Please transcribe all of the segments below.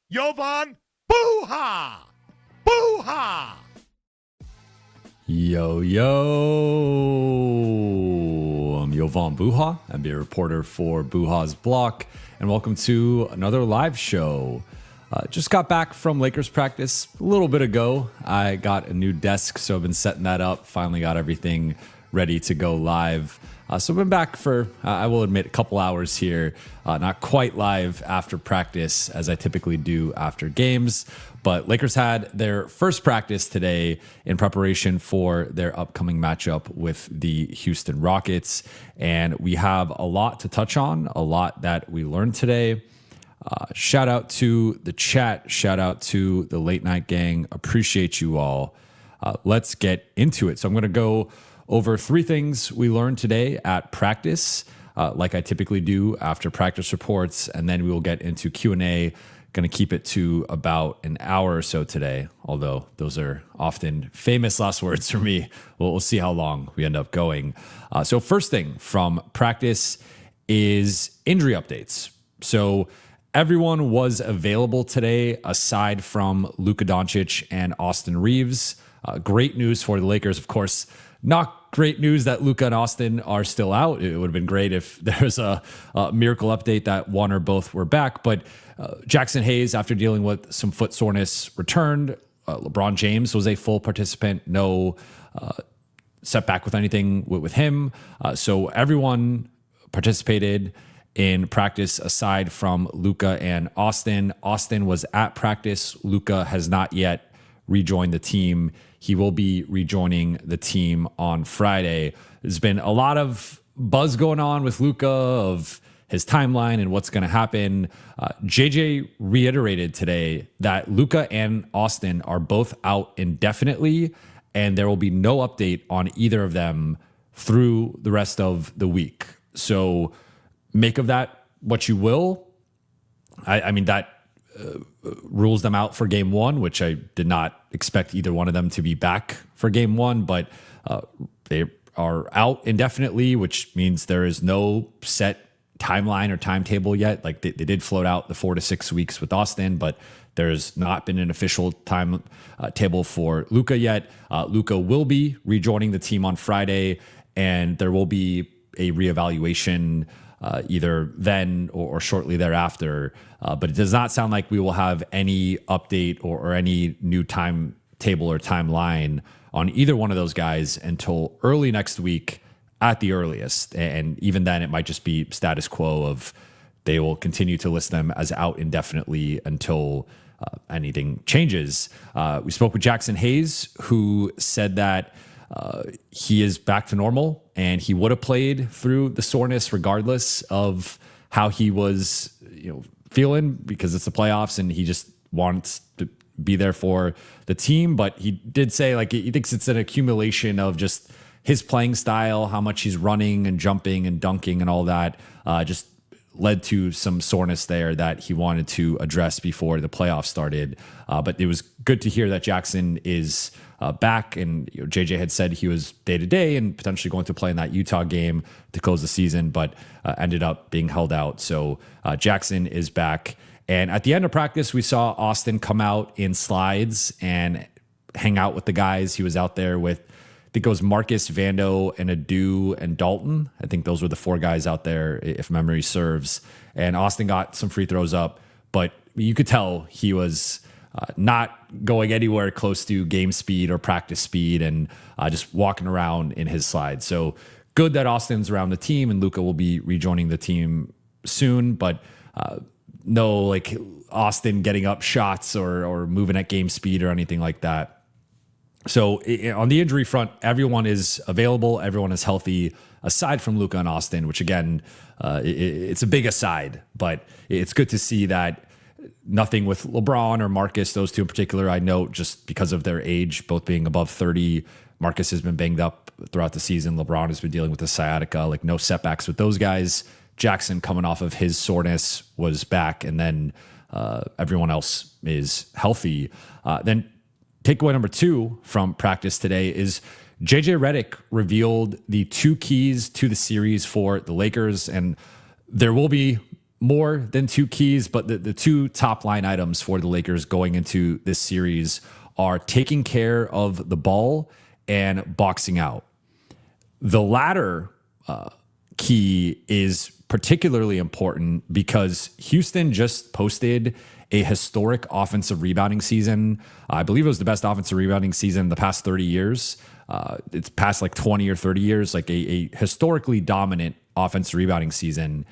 Jovan Buha! Buha! Yo, I'm Jovan Buha. I'm a reporter for Buha's Block, and welcome to another live show. Just got back from Lakers practice a little bit ago. I got a new desk, so I've been setting that up. Finally got everything ready to go live. So I've been back for, I will admit, a couple hours here. Not quite live after practice as I typically do after games. But Lakers had their first practice today in preparation for their upcoming matchup with the Houston Rockets. And we have a lot to touch on, a lot that we learned today. Shout out to the chat. Shout out to the late night gang. Appreciate you all. Let's get into it. So I'm going to go over three things we learned today at practice, like I typically do after practice reports, and then we will get into Q&A. Going to keep it to about an hour or so today, although those are often famous last words for me. We'll see how long we end up going. So first thing from practice is injury updates. So everyone was available today aside from Luka Doncic and Austin Reaves. Great news for the Lakers, of course. Not great news that Luka and Austin are still out. It would have been great if there was a miracle update that one or both were back. But Jaxson Hayes, after dealing with some foot soreness, returned. LeBron James was a full participant. No setback with anything with him. So everyone participated in practice aside from Luka and Austin. Austin was at practice. Luka has not yet rejoined the team. He will be rejoining the team on Friday. There's been a lot of buzz going on with Luka of his timeline and what's going to happen. JJ reiterated today that Luka and Austin are both out indefinitely, and there will be no update on either of them through the rest of the week. So make of that what you will. I mean, that rules them out for game one, which I did not expect either one of them to be back for game one, but they are out indefinitely, which means there is no set timeline or timetable yet. Like they did float out the 4 to 6 weeks with Austin, but there's not been an official time table for Luka yet. Luka will be rejoining the team on Friday, and there will be a reevaluation either then or shortly thereafter. But it does not sound like we will have any update or any new timetable or timeline on either one of those guys until early next week at the earliest. And even then, it might just be status quo of they will continue to list them as out indefinitely until anything changes. We spoke with Jaxson Hayes, who said that he is back to normal and he would have played through the soreness regardless of how he was, feeling, because it's the playoffs and he just wants to be there for the team. But he did say he thinks it's an accumulation of just his playing style, how much he's running and jumping and dunking and all that, just led to some soreness there that he wanted to address before the playoffs started. But it was good to hear that Jaxson is back, and JJ had said he was day to day and potentially going to play in that Utah game to close the season, but ended up being held out. So Jaxson is back. And at the end of practice, we saw Austin come out in slides and hang out with the guys. He was out there with, I think it was Marcus, Vando, and Adu and Dalton. I think those were the four guys out there, if memory serves. And Austin got some free throws up, but you could tell he was not going anywhere close to game speed or practice speed, and just walking around in his slides. So good that Austin's around the team, and Luka will be rejoining the team soon, but no Austin getting up shots or moving at game speed or anything like that. So on the injury front, everyone is available. Everyone is healthy aside from Luka and Austin, which again, it's a big aside, but it's good to see that nothing with LeBron or Marcus, those two in particular. I note just because of their age, both being above 30, Marcus has been banged up throughout the season. LeBron has been dealing with the sciatica, no setbacks with those guys. Jaxson, coming off of his soreness, was back, and then everyone else is healthy. Then takeaway number 2 from practice today is JJ Redick revealed the 2 keys to the series for the Lakers, and there will be more than two keys, but the two top line items for the Lakers going into this series are taking care of the ball and boxing out. The latter key is particularly important because Houston just posted a historic offensive rebounding season. I believe it was the best offensive rebounding season in the past 30 years. It's past like 20 or 30 years, like a historically dominant offensive rebounding season.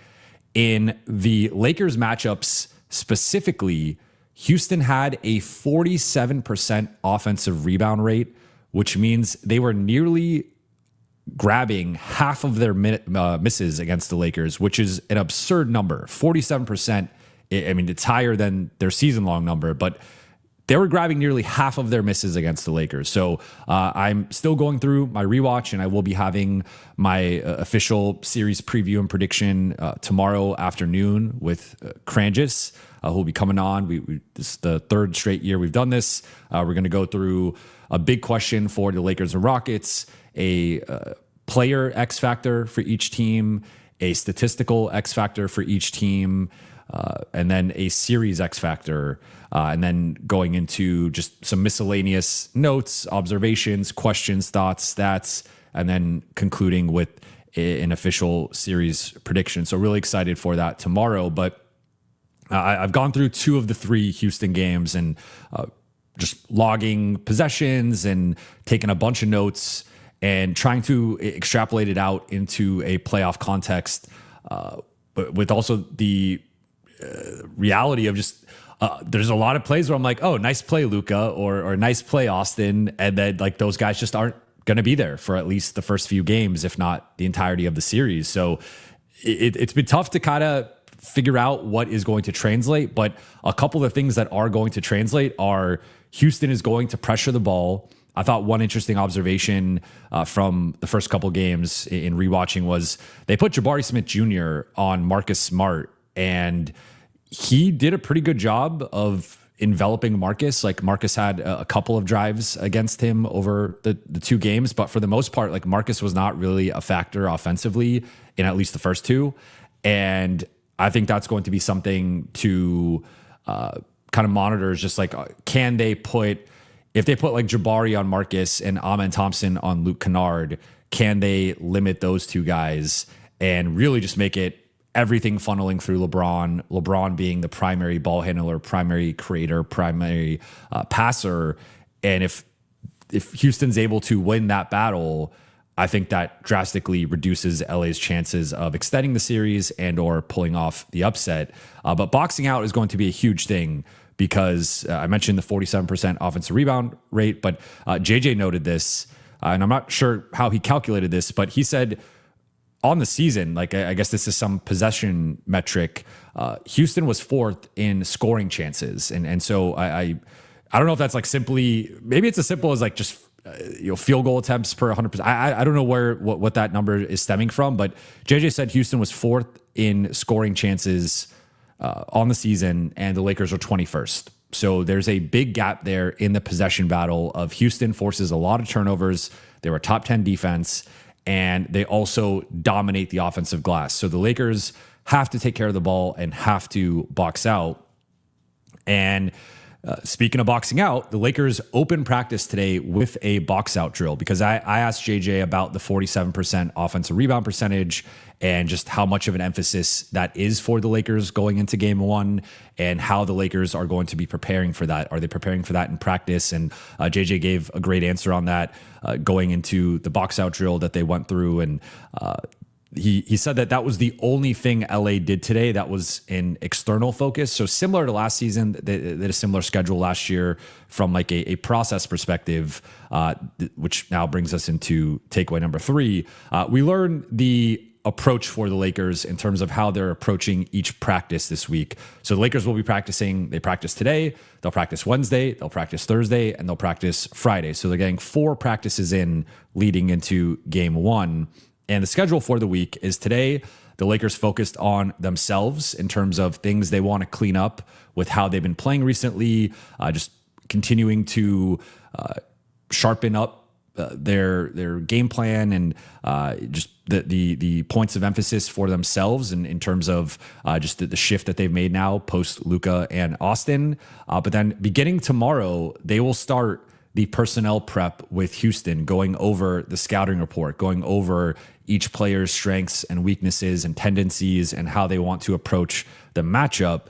In the Lakers matchups specifically, Houston had a 47% offensive rebound rate, which means they were nearly grabbing half of their misses against the Lakers, which is an absurd number. 47%. I mean, it's higher than their season-long number, but they were grabbing nearly half of their misses against the Lakers. So I'm still going through my rewatch, and I will be having my official series preview and prediction tomorrow afternoon with Kranjis, who'll be coming on. This is the third straight year we've done this. We're going to go through a big question for the Lakers and Rockets, a player X factor for each team, a statistical X factor for each team, and then a series X factor, and then going into just some miscellaneous notes, observations, questions, thoughts, stats, and then concluding with an official series prediction. So really excited for that tomorrow. But I've gone through two of the three Houston games and just logging possessions and taking a bunch of notes and trying to extrapolate it out into a playoff context, but with also the reality of just there's a lot of plays where I'm like, oh, nice play, Luka, or nice play, Austin. And then like those guys just aren't going to be there for at least the first few games, if not the entirety of the series. So it's been tough to kind of figure out what is going to translate. But a couple of the things that are going to translate are Houston is going to pressure the ball. I thought one interesting observation from the first couple games in rewatching was they put Jabari Smith Jr. on Marcus Smart, and he did a pretty good job of enveloping Marcus. Like Marcus had a couple of drives against him over the two games, but for the most part, like Marcus was not really a factor offensively in at least the first two. And I think that's going to be something to kind of monitor, is just like, can they if they put like Jabari on Marcus and Amen Thompson on Luke Kennard, can they limit those two guys and really just make it everything funneling through LeBron being the primary ball handler, primary creator, primary passer. And if Houston's able to win that battle, I think that drastically reduces LA's chances of extending the series and or pulling off the upset. But boxing out is going to be a huge thing because I mentioned the 47% offensive rebound rate, but JJ noted this, and I'm not sure how he calculated this, but he said on the season, like I guess this is some possession metric, Houston was fourth in scoring chances. And so I don't know if that's like simply, maybe it's as simple as like just field goal attempts per 100%. I don't know what that number is stemming from, but JJ said Houston was fourth in scoring chances on the season, and the Lakers are 21st. So there's a big gap there in the possession battle of Houston forces a lot of turnovers. They were top 10 defense, and they also dominate the offensive glass. So the Lakers have to take care of the ball and have to box out. And speaking of boxing out, the Lakers open practice today with a box out drill because I asked JJ about the 47% offensive rebound percentage and just how much of an emphasis that is for the Lakers going into game one and how the Lakers are going to be preparing for that. Are they preparing for that in practice? And JJ gave a great answer on that going into the box out drill that they went through. And he said that was the only thing LA did today that was an external focus. So similar to last season, they did a similar schedule last year from like a process perspective, which now brings us into takeaway number 3. We learned the approach for the Lakers in terms of how they're approaching each practice this week. So the Lakers will be practicing. They practice today, they'll practice Wednesday, they'll practice Thursday, and they'll practice Friday. So they're getting 4 practices in leading into game 1. And the schedule for the week is today, the Lakers focused on themselves in terms of things they want to clean up with how they've been playing recently, just continuing to sharpen up their game plan and just the points of emphasis for themselves in terms of just the shift that they've made now post Luka and Austin. But then beginning tomorrow, they will start the personnel prep with Houston, going over the scouting report, going over each player's strengths and weaknesses and tendencies and how they want to approach the matchup.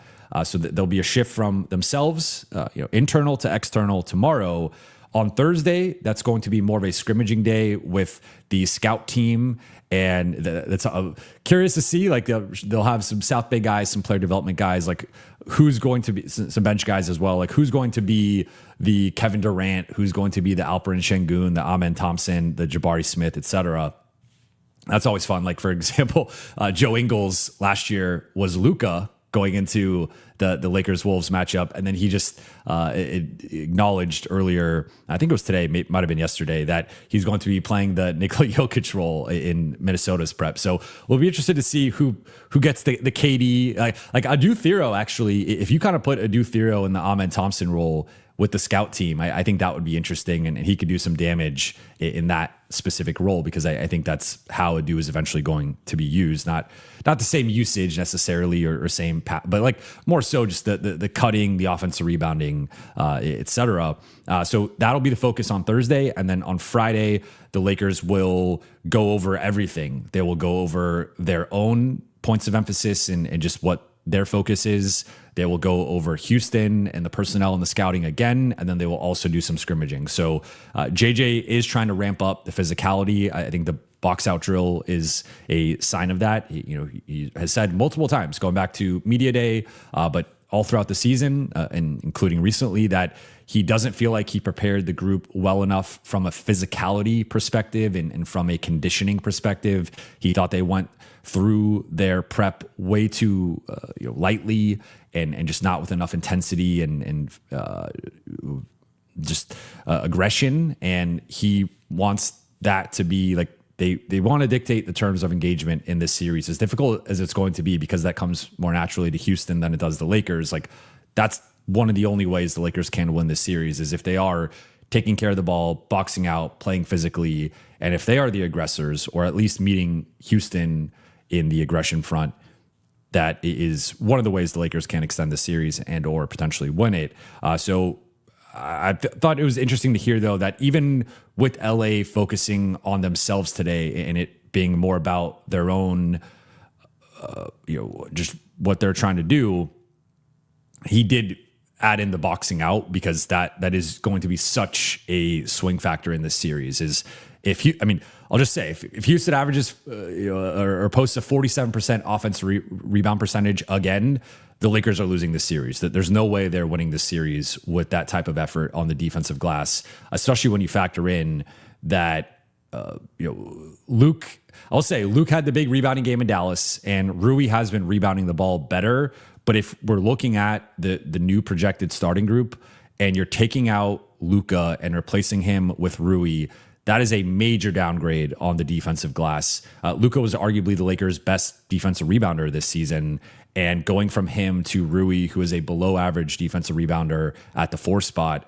So that there'll be a shift from themselves, internal to external tomorrow. On Thursday, that's going to be more of a scrimmaging day with the scout team. And that's curious to see, like they'll have some South Bay guys, some player development guys, like who's going to be some bench guys as well. Like who's going to be the Kevin Durant, who's going to be the Alperen Şengün, the Amen Thompson, the Jabari Smith, etc. That's always fun. Like for example, Joe Ingles last year was Luka going into the Lakers-Wolves matchup. And then he just acknowledged earlier, I think it was today, might have been yesterday, that he's going to be playing the Nikola Jokic role in Minnesota's prep. So we'll be interested to see who gets the KD. Like Adu Thero, actually, if you kind of put Adu Thero in the Amen Thompson role with the scout team, I think that would be interesting, and he could do some damage in that specific role, because I think that's how Adu is eventually going to be used. Not the same usage necessarily or same, but like more so just the cutting, the offensive rebounding, etc. So that'll be the focus on Thursday, and then on Friday the Lakers will go over everything. They will go over their own points of emphasis and just what their focus is. They will go over Houston and the personnel and the scouting again, and then they will also do some scrimmaging. So JJ is trying to ramp up the physicality. I think the box out drill is a sign of that. He has said multiple times, going back to media day, but all throughout the season, and including recently, that he doesn't feel like he prepared the group well enough from a physicality perspective and from a conditioning perspective. He thought they went through their prep way too lightly and just not with enough intensity and just aggression. And he wants that to be like, they want to dictate the terms of engagement in this series, as difficult as it's going to be, because that comes more naturally to Houston than it does the Lakers. Like that's one of the only ways the Lakers can win this series, is if they are taking care of the ball, boxing out, playing physically, and if they are the aggressors, or at least meeting Houston in the aggression front. That is one of the ways the Lakers can extend the series and or potentially win it. So I thought it was interesting to hear, though, that even with LA focusing on themselves today and it being more about their own, just what they're trying to do, he did add in the boxing out, because that is going to be such a swing factor in this series. I'll just say, if Houston averages or posts a 47% offensive rebound percentage again, the Lakers are losing this series. That there's no way they're winning this series with that type of effort on the defensive glass, especially when you factor in that Luke. I'll say Luke had the big rebounding game in Dallas, and Rui has been rebounding the ball better. But if we're looking at the new projected starting group, and you're taking out Luka and replacing him with Rui, that is a major downgrade on the defensive glass. Luka was arguably the Lakers' best defensive rebounder this season, and going from him to Rui, who is a below average defensive rebounder at the 4 spot,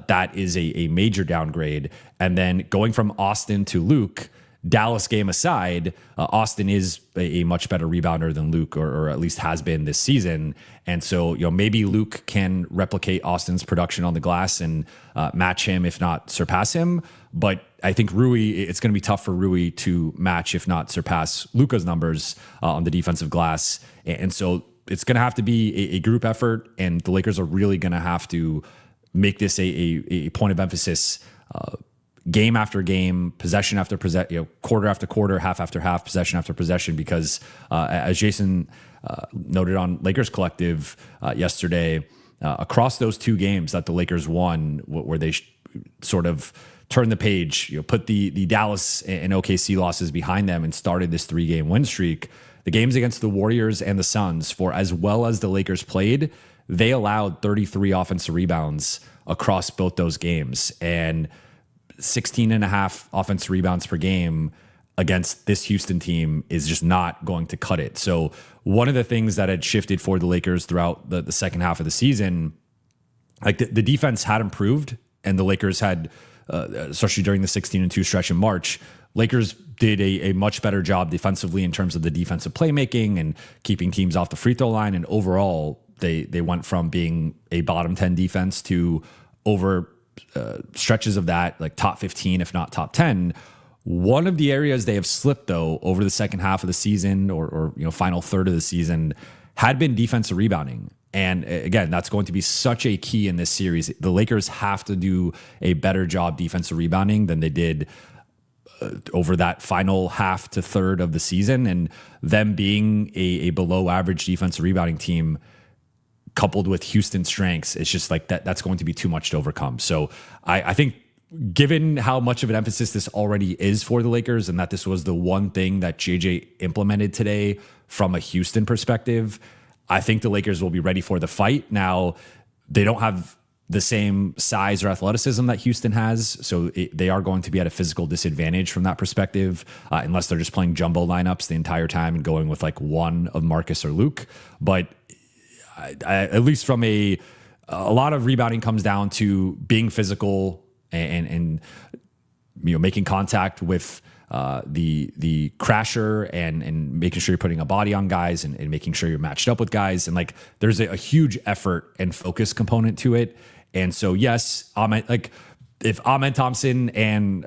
that is a major downgrade. And then going from Austin to Luke, Dallas game aside, Austin is a much better rebounder than Luke, or at least has been this season. And so, maybe Luke can replicate Austin's production on the glass and match him, if not surpass him. But I think Rui, it's going to be tough for Rui to match, if not surpass, Luka's numbers on the defensive glass. And so it's going to have to be a group effort, and the Lakers are really going to have to make this a point of emphasis, game after game, possession after possession, quarter after quarter, half after half, possession after possession, because as Jason noted on Lakers Collective yesterday, across those 2 games that the Lakers won, where they sort of turned the page, put the Dallas and OKC losses behind them and started this 3-game win streak, the games against the Warriors and the Suns, for as well as the Lakers played, they allowed 33 offensive rebounds across both those games, and 16.5 offensive rebounds per game against this Houston team is just not going to cut it. So one of the things that had shifted for the Lakers throughout the second half of the season, like the defense had improved, and the Lakers had especially during the 16-2 stretch in March, Lakers did a much better job defensively in terms of the defensive playmaking and keeping teams off the free throw line. And overall, they went from being a bottom 10 defense to over stretches of that, like top 15, if not top 10. One of the areas they have slipped, though, over the second half of the season or final third of the season had been defensive rebounding. And again, that's going to be such a key in this series. The Lakers have to do a better job defensive rebounding than they did over that final half to third of the season. And them being a below average defensive rebounding team coupled with Houston's strengths, it's just like that's going to be too much to overcome. So I think given how much of an emphasis this already is for the Lakers and that this was the one thing that JJ implemented today from a Houston perspective, I think the Lakers will be ready for the fight. Now, they don't have the same size or athleticism that Houston has, so they are going to be at a physical disadvantage from that perspective, unless they're just playing jumbo lineups the entire time and going with like one of Marcus or Luke. But at least from a lot of rebounding comes down to being physical and making contact with the crasher and making sure you're putting a body on guys and making sure you're matched up with guys. And like, there's a huge effort and focus component to it. And so, yes, if Amen Thompson and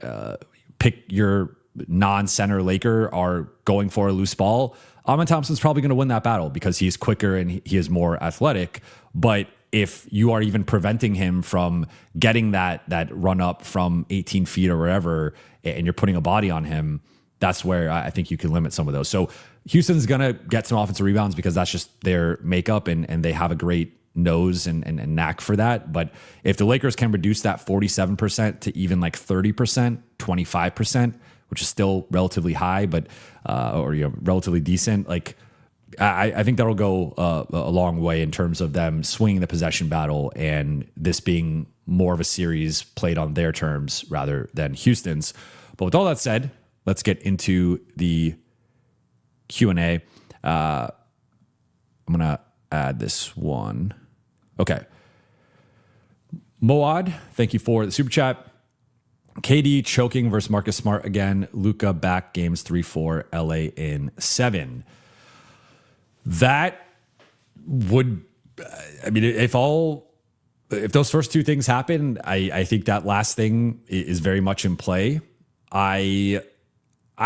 pick your non-center Laker are going for a loose ball, Amen Thompson's probably going to win that battle because he's quicker and he is more athletic. But if you are even preventing him from getting that run up from 18 feet or wherever, and you're putting a body on him, that's where I think you can limit some of those. So Houston's going to get some offensive rebounds because that's just their makeup, and they have a great nose and knack for that. But if the Lakers can reduce that 47% to even like 30%, 25%, which is still relatively high, but relatively decent, like I think that'll go a long way in terms of them swinging the possession battle and this being more of a series played on their terms rather than Houston's. But with all that said, let's get into the Q&A. I'm going to add this one. Okay. Moad, thank you for the super chat. KD choking versus Marcus Smart again. Luka back games 3-4, LA in 7. That would, if those first two things happen, I think that last thing is very much in play. I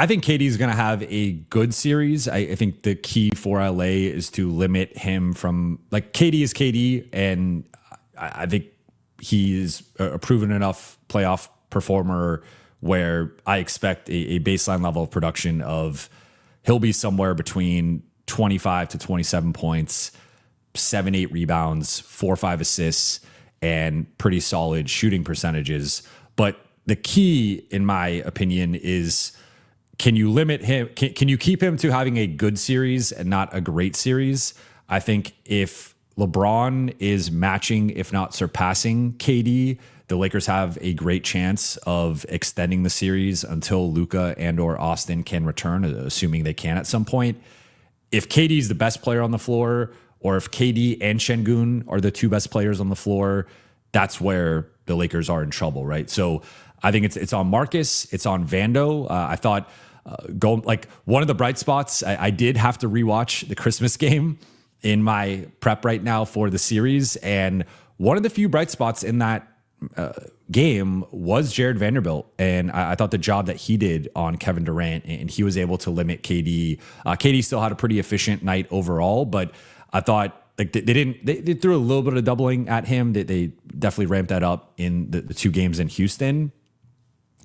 think KD is going to have a good series. I think the key for LA is to limit him from, like, KD is KD, and I think he's a proven enough playoff performer where I expect a baseline level of production of he'll be somewhere between 25 to 27 points, 7-8 rebounds, 4-5 assists, and pretty solid shooting percentages. But the key, in my opinion, is can you limit him? Can you keep him to having a good series and not a great series? I think if LeBron is matching, if not surpassing KD, the Lakers have a great chance of extending the series until Luka and or Austin can return, assuming they can at some point. If KD is the best player on the floor, or if KD and Şengün are the two best players on the floor, that's where the Lakers are in trouble, right? So I think it's on Marcus, it's on Vando. I thought one of the bright spots, I did have to rewatch the Christmas game in my prep right now for the series, and one of the few bright spots in that game was Jared Vanderbilt, and I thought the job that he did on Kevin Durant, and he was able to limit KD. KD still had a pretty efficient night overall, but I thought like they threw a little bit of doubling at him. They definitely ramped that up in the two games in Houston.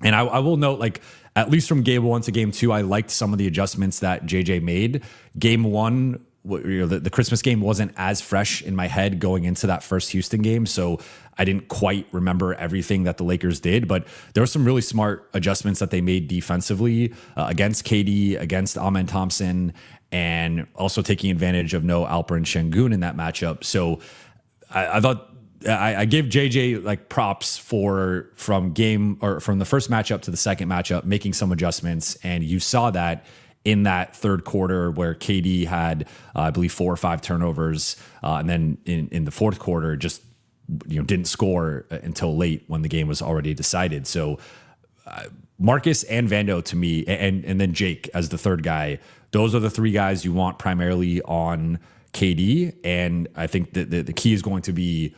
And I will note, like, at least from game 1 to game 2, I liked some of the adjustments that JJ made. Game 1, the Christmas game wasn't as fresh in my head going into that first Houston game, so I didn't quite remember everything that the Lakers did, but there were some really smart adjustments that they made defensively against KD, against Amen Thompson, and also taking advantage of no Alperen Şengün in that matchup. So I thought I give JJ like props from the first matchup to the second matchup, making some adjustments, and you saw that in that third quarter where KD had, I believe, 4 or 5 turnovers, and then in the fourth quarter just didn't score until late when the game was already decided. So Marcus and Vando to me, and then Jake as the third guy, those are the three guys you want primarily on KD. And I think that the key is going to be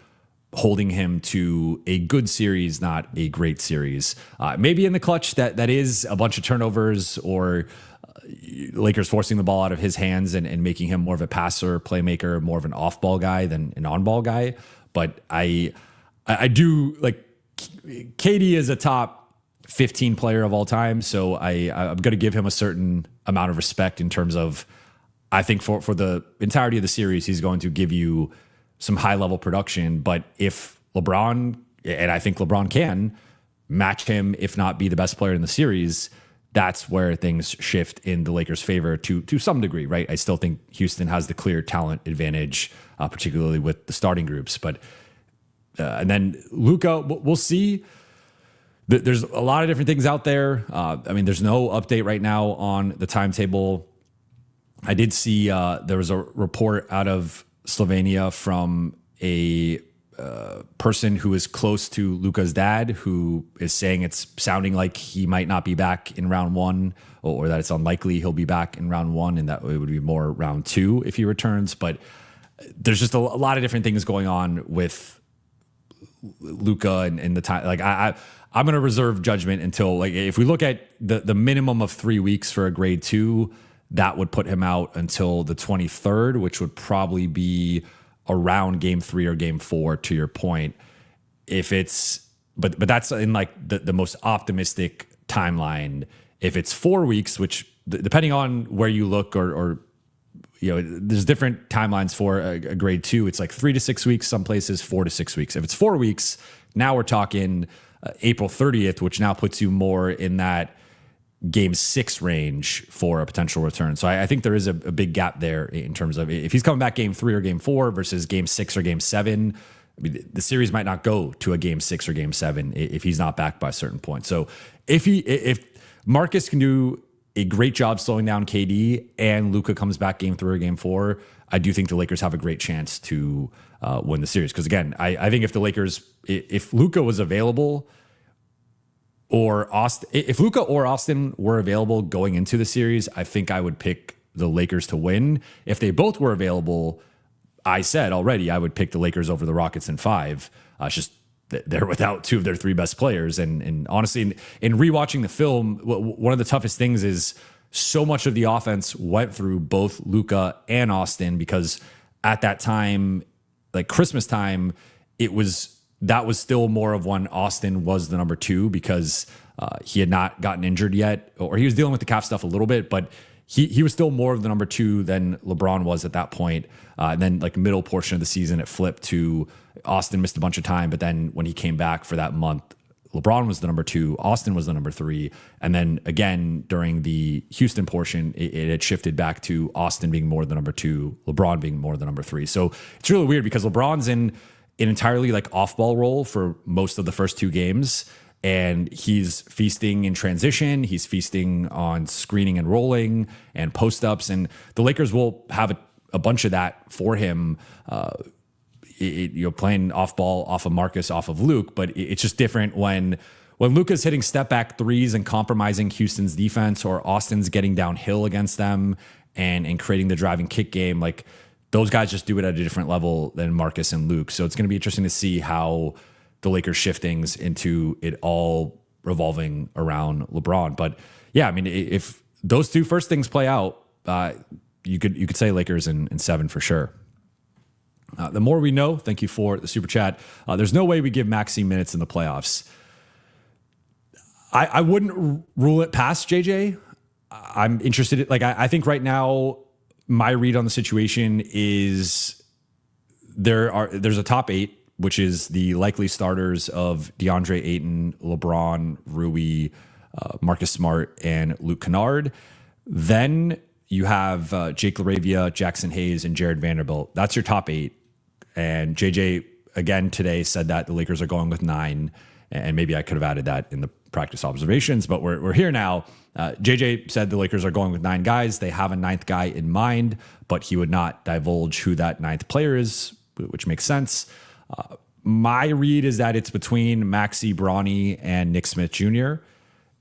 holding him to a good series, not a great series. Maybe in the clutch that is a bunch of turnovers or Lakers forcing the ball out of his hands and making him more of a passer, playmaker, more of an off-ball guy than an on-ball guy. But I do like KD is a top 15 player of all time. So I'm going to give him a certain amount of respect in terms of, I think for the entirety of the series, he's going to give you some high level production. But if LeBron, and I think LeBron can match him, if not be the best player in the series, that's where things shift in the Lakers' favor to some degree, right? I still think Houston has the clear talent advantage, particularly with the starting groups. But and then Luka, we'll see. There's a lot of different things out there. I mean, there's no update right now on the timetable. I did see there was a report out of Slovenia from a person who is close to Luka's dad, who is saying it's sounding like he might not be back in round one, or that it's unlikely he'll be back in round one, and that it would be more round two if he returns. But there's just a lot of different things going on with Luka and the time. Like I'm going to reserve judgment until, like, if we look at the minimum of 3 weeks for a grade 2, that would put him out until the 23rd, which would probably be around game 3 or game 4, to your point. If it's, but that's in like the most optimistic timeline. If it's 4 weeks, which depending on where you look or there's different timelines for a grade 2. It's like 3 to 6 weeks, some places 4 to 6 weeks. If it's 4 weeks, now we're talking April 30th, which now puts you more in that game 6 range for a potential return. So I think there is a big gap there in terms of if he's coming back game 3 or game 4 versus game 6 or game 7. I mean, the series might not go to a game 6 or game 7 if he's not back by a certain point. So if Marcus can do a great job slowing down KD and Luka comes back game 3 or game 4, I do think the Lakers have a great chance to win the series. Because again, I think if Luka was available, or Austin, if Luka or Austin were available going into the series, I think I would pick the Lakers to win. If they both were available, I said already I would pick the Lakers over the Rockets in 5. It's just they're without 2 of their 3 best players. And honestly, in rewatching the film, one of the toughest things is so much of the offense went through both Luka and Austin, because at that time, like Christmas time, that was still more of when Austin was the number 2, because he had not gotten injured yet, or he was dealing with the calf stuff a little bit, but he was still more of the number 2 than LeBron was at that point. And then like middle portion of the season, it flipped to Austin missed a bunch of time, but then when he came back for that month, LeBron was the number 2, Austin was the number 3. And then again, during the Houston portion, it had shifted back to Austin being more the number 2, LeBron being more the number 3. So it's really weird because LeBron's in an entirely like off-ball role for most of the first 2 games, and he's feasting in transition. He's feasting on screening and rolling and post-ups, and the Lakers will have a bunch of that for him. Playing off-ball, off of Marcus, off of Luke, but it's just different when Luka's hitting step-back threes and compromising Houston's defense, or Austin's getting downhill against them and creating the driving kick game. Like, those guys just do it at a different level than Marcus and Luke. So it's going to be interesting to see how the Lakers shift things into it all revolving around LeBron. But yeah, I mean, if those 2 first things play out, you could say Lakers in 7 for sure. The more we know, thank you for the super chat. There's no way we give Maxey minutes in the playoffs. I wouldn't rule it past JJ. I'm interested. I think right now, my read on the situation is there's a top 8, which is the likely starters of DeAndre Ayton, LeBron, Rui, Marcus Smart, and Luke Kennard. Then you have Jake LaRavia, Jaxson Hayes, and Jared Vanderbilt. That's your top 8. And JJ, again, today said that the Lakers are going with 9. And maybe I could have added that in the practice observations, but we're here now. JJ said the Lakers are going with 9 guys. They have a 9th guy in mind, but he would not divulge who that 9th player is, which makes sense. My read is that it's between Maxey, Bronny, and Nick Smith Jr.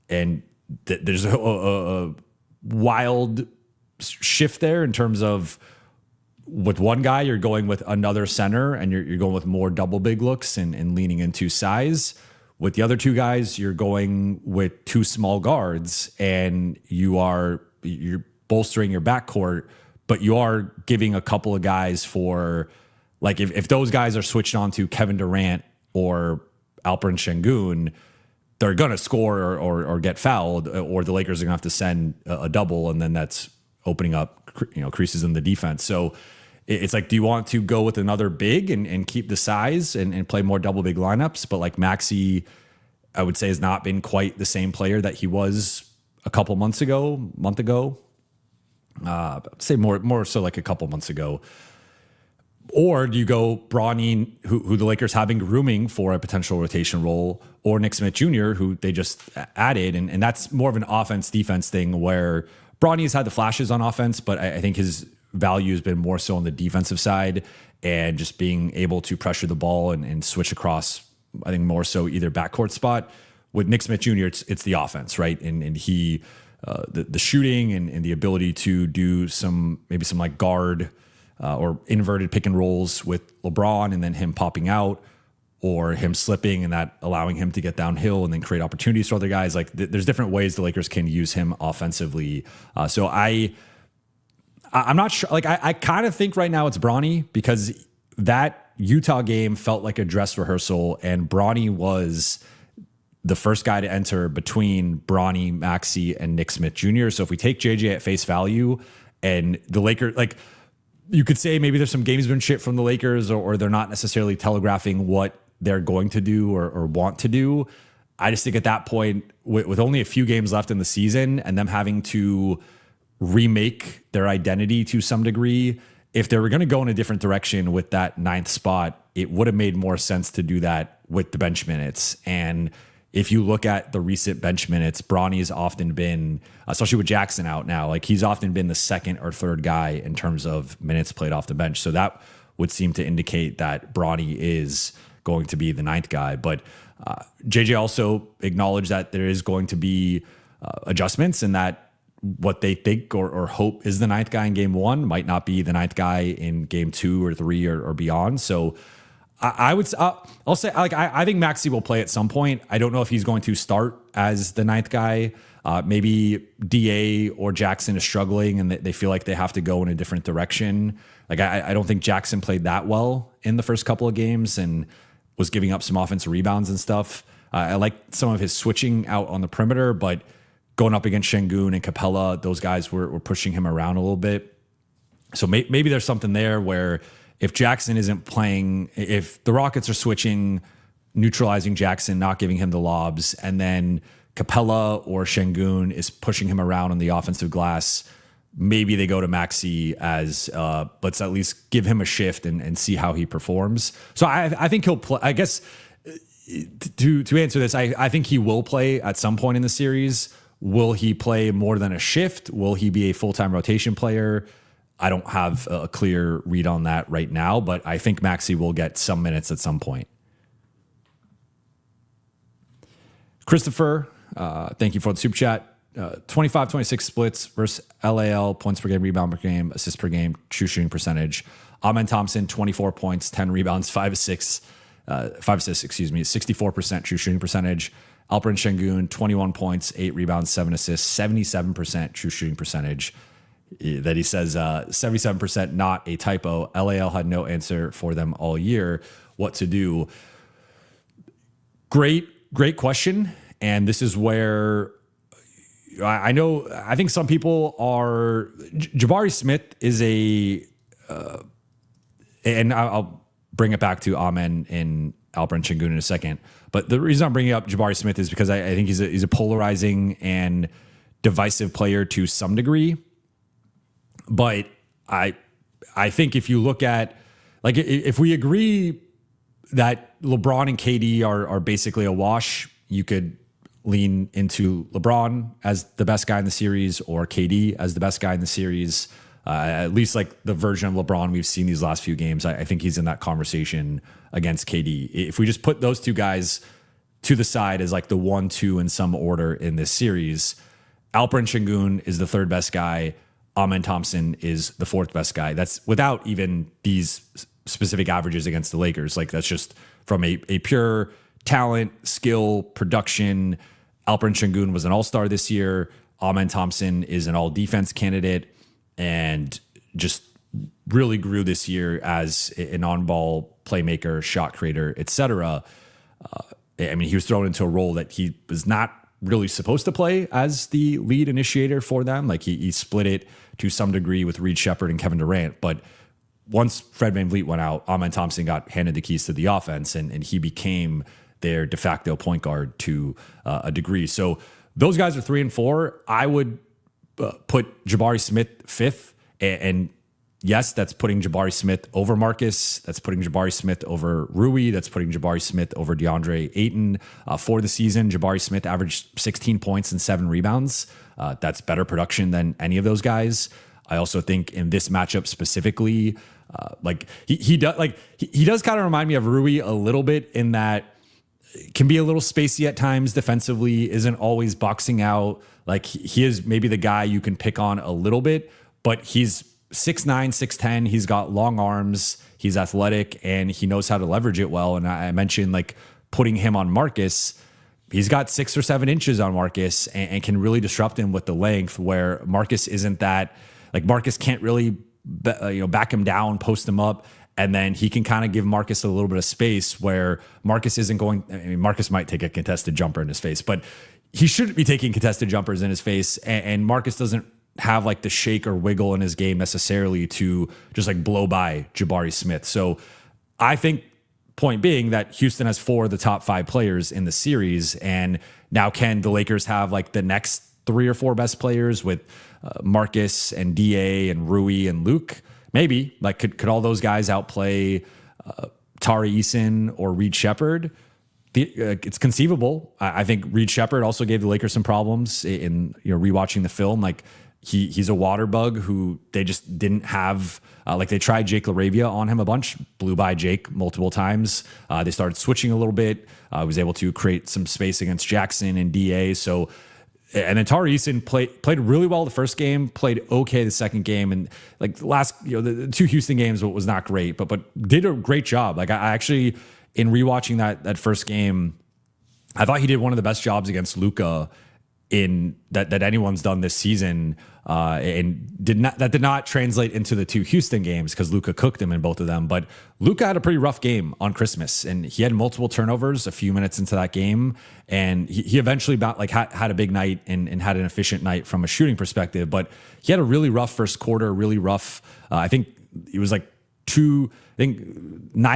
And there's a wild shift there in terms of with one guy, you're going with another center and you're going with more double big looks and leaning into size. With the other two guys, you're going with two small guards and you're bolstering your backcourt, but you are giving a couple of guys for, like, if those guys are switched on to Kevin Durant or Alperen Şengün, they're going to score or get fouled, or the Lakers are going to have to send a double, and then that's opening up creases in the defense. So it's like, do you want to go with another big and keep the size and play more double big lineups? But like Maxey, I would say, has not been quite the same player that he was a couple month ago. I'd say more so like a couple months ago. Or do you go Bronny, who the Lakers have been grooming for a potential rotation role, or Nick Smith Jr., who they just added? And that's more of an offense-defense thing where Bronny has had the flashes on offense, but I think his value has been more so on the defensive side and just being able to pressure the ball and switch across, I think more so either backcourt spot. With Nick Smith Jr., it's the offense, right? And he, the shooting and the ability to do maybe some like guard or inverted pick and rolls with LeBron and then him popping out, or him slipping and that allowing him to get downhill and then create opportunities for other guys. Like there's different ways the Lakers can use him offensively. So I'm not sure. Like I kind of think right now it's Bronny, because that Utah game felt like a dress rehearsal, and Bronny was the first guy to enter between Bronny, Maxey, and Nick Smith Jr. So if we take JJ at face value, and the Lakers, like, you could say maybe there's some gamesmanship from the Lakers, or they're not necessarily telegraphing what they're going to do or want to do. I just think at that point, with only a few games left in the season and them having to remake their identity to some degree, if they were going to go in a different direction with that ninth spot, it would have made more sense to do that with the bench minutes. And if you look at the recent bench minutes, Bronny's often been, especially with Jaxson out now, like he's often been the second or third guy in terms of minutes played off the bench. So that would seem to indicate that Bronny is going to be the ninth guy. But JJ also acknowledged that there is going to be adjustments, and that what they think or hope is the ninth guy in game one might not be the ninth guy in game 2 or 3 or beyond. So I'll say, like, I think Maxey will play at some point. I don't know if he's going to start as the ninth guy. Maybe DA or Jaxson is struggling and they feel like they have to go in a different direction. Like, I don't think Jaxson played that well in the first couple of games and was giving up some offensive rebounds and stuff. I like some of his switching out on the perimeter, but going up against Şengün and Capella, those guys were pushing him around a little bit. So maybe there's something there where if Jaxson isn't playing, if the Rockets are switching, neutralizing Jaxson, not giving him the lobs, and then Capella or Şengün is pushing him around on the offensive glass, maybe they go to Maxey as let's at least give him a shift and see how he performs. So I think he'll play. I guess to answer this, I think he will play at some point in the series. Will he play more than a shift? Will he be a full-time rotation player? I don't have a clear read on that right now, but I think Maxey will get some minutes at some point. Christopher, thank you for the super chat. 25-26 splits versus LAL, points per game, rebound per game, assists per game, true shooting percentage. Amen Thompson, 24 points, 10 rebounds, 5 assists, 64% true shooting percentage. Alperen Şengün, 21 points, 8 rebounds, 7 assists, 77% true shooting percentage. That he says 77% not a typo. LAL had no answer for them all year. What to do? Great question. And this is where I think some people are. Jabari Smith is and I'll bring it back to Amen and Alperen Şengün in a second. But the reason I'm bringing up Jabari Smith is because I think he's a polarizing and divisive player to some degree. But I think if you look at, like, if we agree that LeBron and KD are basically a wash, you could lean into LeBron as the best guy in the series or KD as the best guy in the series. At least like the version of LeBron we've seen these last few games. I think he's in that conversation against KD. If we just put those two guys to the side as like the 1-2 in some order in this series, Alperen Şengün is the third best guy. Amen Thompson is the fourth best guy. That's without even these specific averages against the Lakers. Like that's just from a pure talent, skill, production. Alperen Şengün was an all-star this year. Amen Thompson is an all-defense candidate and just really grew this year as an on-ball playmaker, shot creator, etc. I mean, he was thrown into a role that he was not really supposed to play as the lead initiator for them. Like he split it to some degree with Reed Shepherd and Kevin Durant. But once Fred VanVleet went out, Amen Thompson got handed the keys to the offense and he became their de facto point guard to a degree. So those guys are 3 and 4. I would put Jabari Smith fifth. And yes, that's putting Jabari Smith over Marcus. That's putting Jabari Smith over Rui. That's putting Jabari Smith over DeAndre Ayton. For the season, Jabari Smith averaged 16 points and 7 rebounds. That's better production than any of those guys. I also think in this matchup specifically, like he does kind of remind me of Rui a little bit in that can be a little spacey at times defensively, isn't always boxing out. Like he is maybe the guy you can pick on a little bit, but he's 6'9", 6'10". He's got long arms. He's athletic and he knows how to leverage it well. And I mentioned like putting him on Marcus. He's got 6 or 7 inches on Marcus and can really disrupt him with the length where Marcus isn't that, like Marcus can't really back him down, post him up. And then he can kind of give Marcus a little bit of space where Marcus isn't going. I mean, Marcus might take a contested jumper in his face, but he shouldn't be taking contested jumpers in his face. And Marcus doesn't have like the shake or wiggle in his game necessarily to just like blow by Jabari Smith. So I think point being that Houston has 4 of the top 5 players in the series. And now can the Lakers have like the next 3 or 4 best players with Marcus and DA and Rui and Luke? Maybe. Like could all those guys outplay Tari Eason or Reed Shepherd? It's conceivable. I think Reed Shepherd also gave the Lakers some problems in rewatching the film. Like he's a water bug who they just didn't have. Like they tried Jake LaRavia on him a bunch, blew by Jake multiple times. They started switching a little bit. Was able to create some space against Jaxson and DA. So. And then Tari Eason played really well the first game, played okay the second game, and like the last, the 2 Houston games was not great, but did a great job. Like I actually, in rewatching that first game, I thought he did one of the best jobs against Luka in that anyone's done this season, and did not translate into the 2 Houston games because Luka cooked him in both of them. But Luka had a pretty rough game on Christmas, and he had multiple turnovers a few minutes into that game, and he eventually had a big night and had an efficient night from a shooting perspective. But he had a really rough first quarter, really rough. I think it was like 9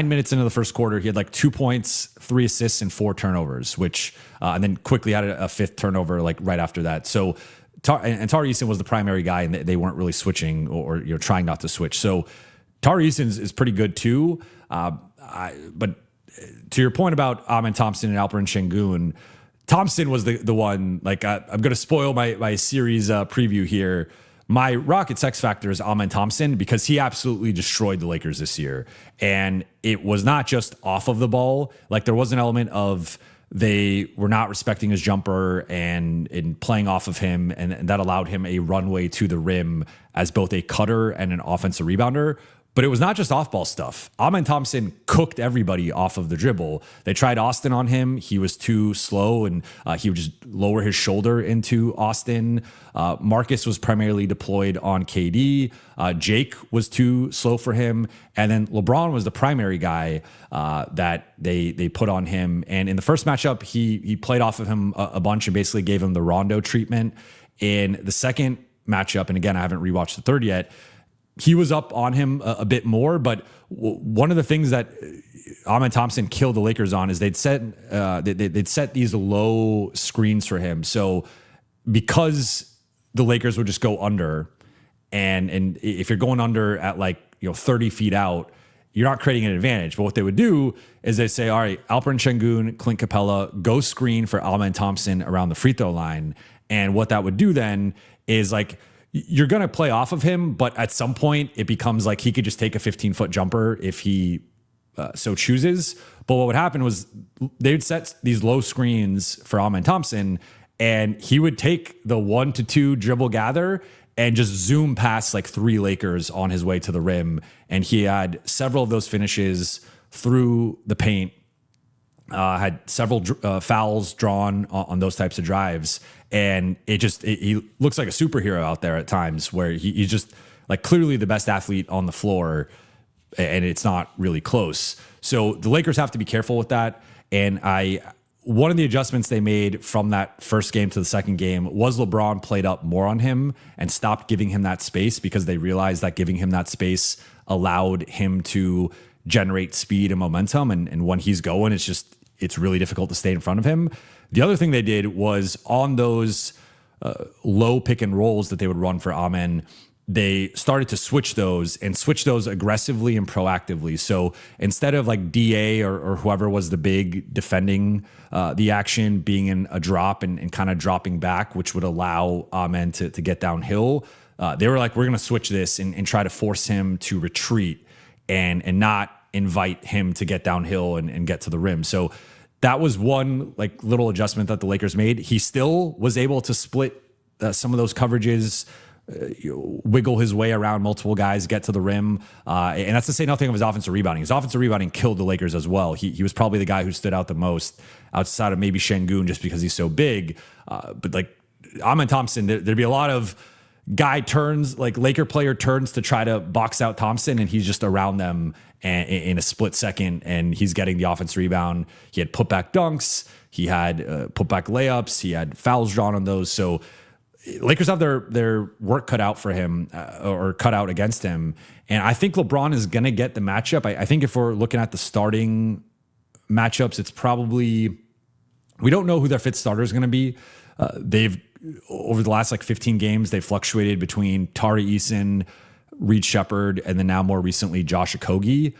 minutes into the first quarter, he had like 2 points, 3 assists, and 4 turnovers, which and then quickly had a 5th turnover like right after that. So Tari Eason was the primary guy, and they weren't really switching or trying not to switch. So Tari Eason is pretty good too. But to your point about Amen Thompson and Alperen Şengün, Thompson was the one. Like I'm going to spoil my series preview here. My Rockets X factor is Amen Thompson because he absolutely destroyed the Lakers this year. And it was not just off of the ball. Like there was an element of they were not respecting his jumper and in playing off of him. And that allowed him a runway to the rim as both a cutter and an offensive rebounder. But it was not just off-ball stuff. Amen Thompson cooked everybody off of the dribble. They tried Austin on him. He was too slow, and he would just lower his shoulder into Austin. Marcus was primarily deployed on KD. Jake was too slow for him. And then LeBron was the primary guy that they put on him. And in the first matchup, he played off of him a bunch and basically gave him the Rondo treatment. In the second matchup, and again, I haven't rewatched the third yet, he was up on him a bit more, but one of the things that Amen Thompson killed the Lakers on is they'd set these low screens for him. So because the Lakers would just go under, and if you're going under at 30 feet out, you're not creating an advantage. But what they would do is they say, all right, Alperen Şengün, Clint Capella, go screen for Amen Thompson around the free throw line. And what that would do then is you're going to play off of him, but at some point it becomes like he could just take a 15-foot jumper if he so chooses. But what would happen was they'd set these low screens for Amen Thompson, and he would take the 1-2 dribble gather and just zoom past like 3 Lakers on his way to the rim. And he had several of those finishes through the paint, had several fouls drawn on those types of drives. And he looks like a superhero out there at times, where he's just like clearly the best athlete on the floor, and it's not really close. So the Lakers have to be careful with that. And one of the adjustments they made from that first game to the second game was LeBron played up more on him and stopped giving him that space, because they realized that giving him that space allowed him to generate speed and momentum. And when he's going, it's really difficult to stay in front of him. The other thing they did was on those low pick and rolls that they would run for Amen, they started to switch those aggressively and proactively. So instead of like DA or whoever was the big defending the action being in a drop and kind of dropping back, which would allow Amen to get downhill, they were like, we're going to switch this and try to force him to retreat and not invite him to get downhill and get to the rim. So that was one like little adjustment that the Lakers made. He still was able to split some of those coverages, wiggle his way around multiple guys, get to the rim. And that's to say nothing of his offensive rebounding. His offensive rebounding killed the Lakers as well. He was probably the guy who stood out the most outside of maybe Şengün, just because he's so big. But like Amen Thompson, there'd be a lot of guy turns, like Laker player turns to try to box out Thompson, and he's just around them in a split second, and he's getting the offensive rebound. He had putback dunks. He had putback layups. He had fouls drawn on those. So Lakers have their work cut out for him, or cut out against him. And I think LeBron is going to get the matchup. I think if we're looking at the starting matchups, it's probably, we don't know who their fifth starter is going to be. They've, over the last like 15 games, they fluctuated between Tari Eason, Reed Shepherd, and then now more recently Josh Okogie.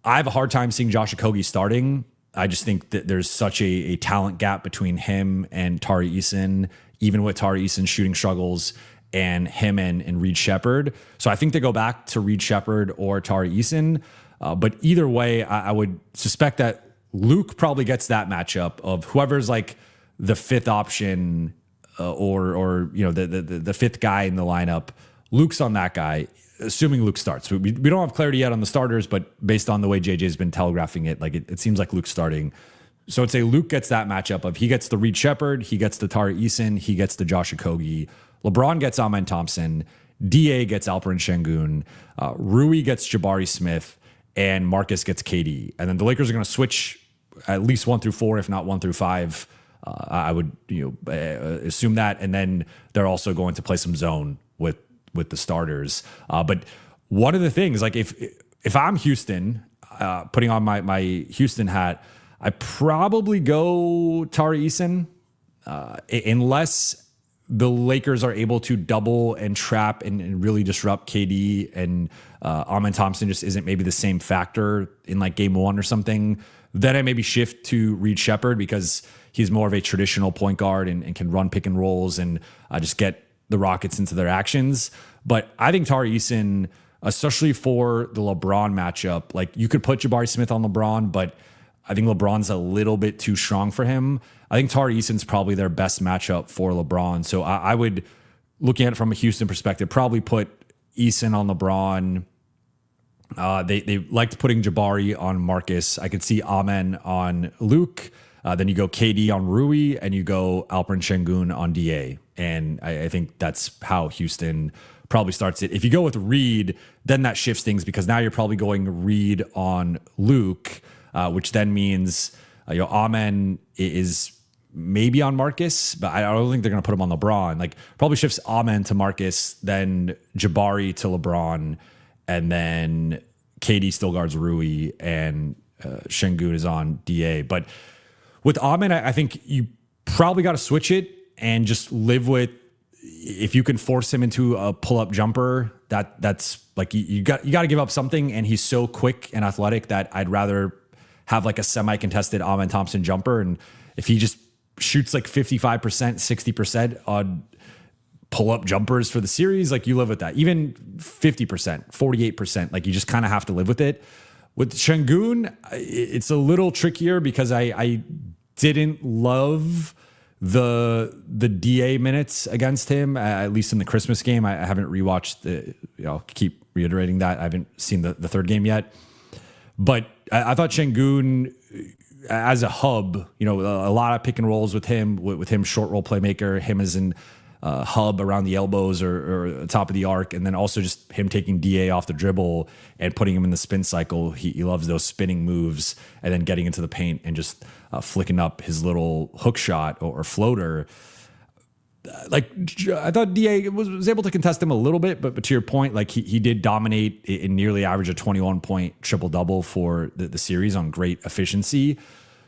I have a hard time seeing Josh Okogie starting. I just think that there's such a talent gap between him and Tari Eason, even with Tari Eason's shooting struggles, and him and Reed Shepherd. So I think they go back to Reed Shepherd or Tari Eason. But either way, I would suspect that Luke probably gets that matchup of whoever's like the fifth option, or you know, the fifth guy in the lineup. Luke's on that guy, assuming Luke starts. We don't have clarity yet on the starters, but based on the way JJ's been telegraphing it, like it seems like Luke's starting. So I'd say Luke gets that matchup of he gets the Reed Shepherd, he gets the Tari Eason, he gets the Josh Okogie. LeBron gets Amen Thompson, DA gets Alperen Şengün, Rui gets Jabari Smith, and Marcus gets KD. And then the Lakers are going to switch at least 1 through 4, if not 1 through 5. I would assume that, and then they're also going to play some zone with the starters. But one of the things, like if I'm Houston, putting on my Houston hat, I probably go Tari Eason, unless the Lakers are able to double and trap and really disrupt KD, and Amen Thompson just isn't maybe the same factor in like game 1 or something. Then I maybe shift to Reed Shepherd, because he's more of a traditional point guard and can run pick and rolls and just get the Rockets into their actions. But I think Tari Eason, especially for the LeBron matchup, like you could put Jabari Smith on LeBron, but I think LeBron's a little bit too strong for him. I think Tari Eason's probably their best matchup for LeBron. So I would, looking at it from a Houston perspective, probably put Eason on LeBron. They liked putting Jabari on Marcus. I could see Amen on Luke. Then you go KD on Rui, and you go Alperen Şengün on DA. And I think that's how Houston probably starts it. If you go with Reed, then that shifts things, because now you're probably going Reed on Luke, which then means Amen is maybe on Marcus, but I don't think they're going to put him on LeBron. Like probably shifts Amen to Marcus, then Jabari to LeBron, and then KD still guards Rui, and Şengün is on DA. But with Amen, I think you probably got to switch it and just live with, if you can force him into a pull-up jumper, that's like you got to give up something, and he's so quick and athletic that I'd rather have like a semi-contested Amen Thompson jumper. And if he just shoots like 55%, 60% on pull up jumpers for the series, like you live with that. Even 50%, 48%, like you just kind of have to live with it. With Şengün, it's a little trickier because I didn't love the DA minutes against him, at least in the Christmas game. I haven't rewatched keep reiterating that. I haven't seen the third game yet. But I thought Şengün as a hub, a lot of pick and rolls with him short roll playmaker, him as an hub around the elbows or top of the arc, and then also just him taking DA off the dribble and putting him in the spin cycle. He loves those spinning moves and then getting into the paint and just flicking up his little hook shot or floater. Like I thought DA was able to contest him a little bit, but to your point, like he did dominate in nearly average a 21-point triple-double for the series on great efficiency.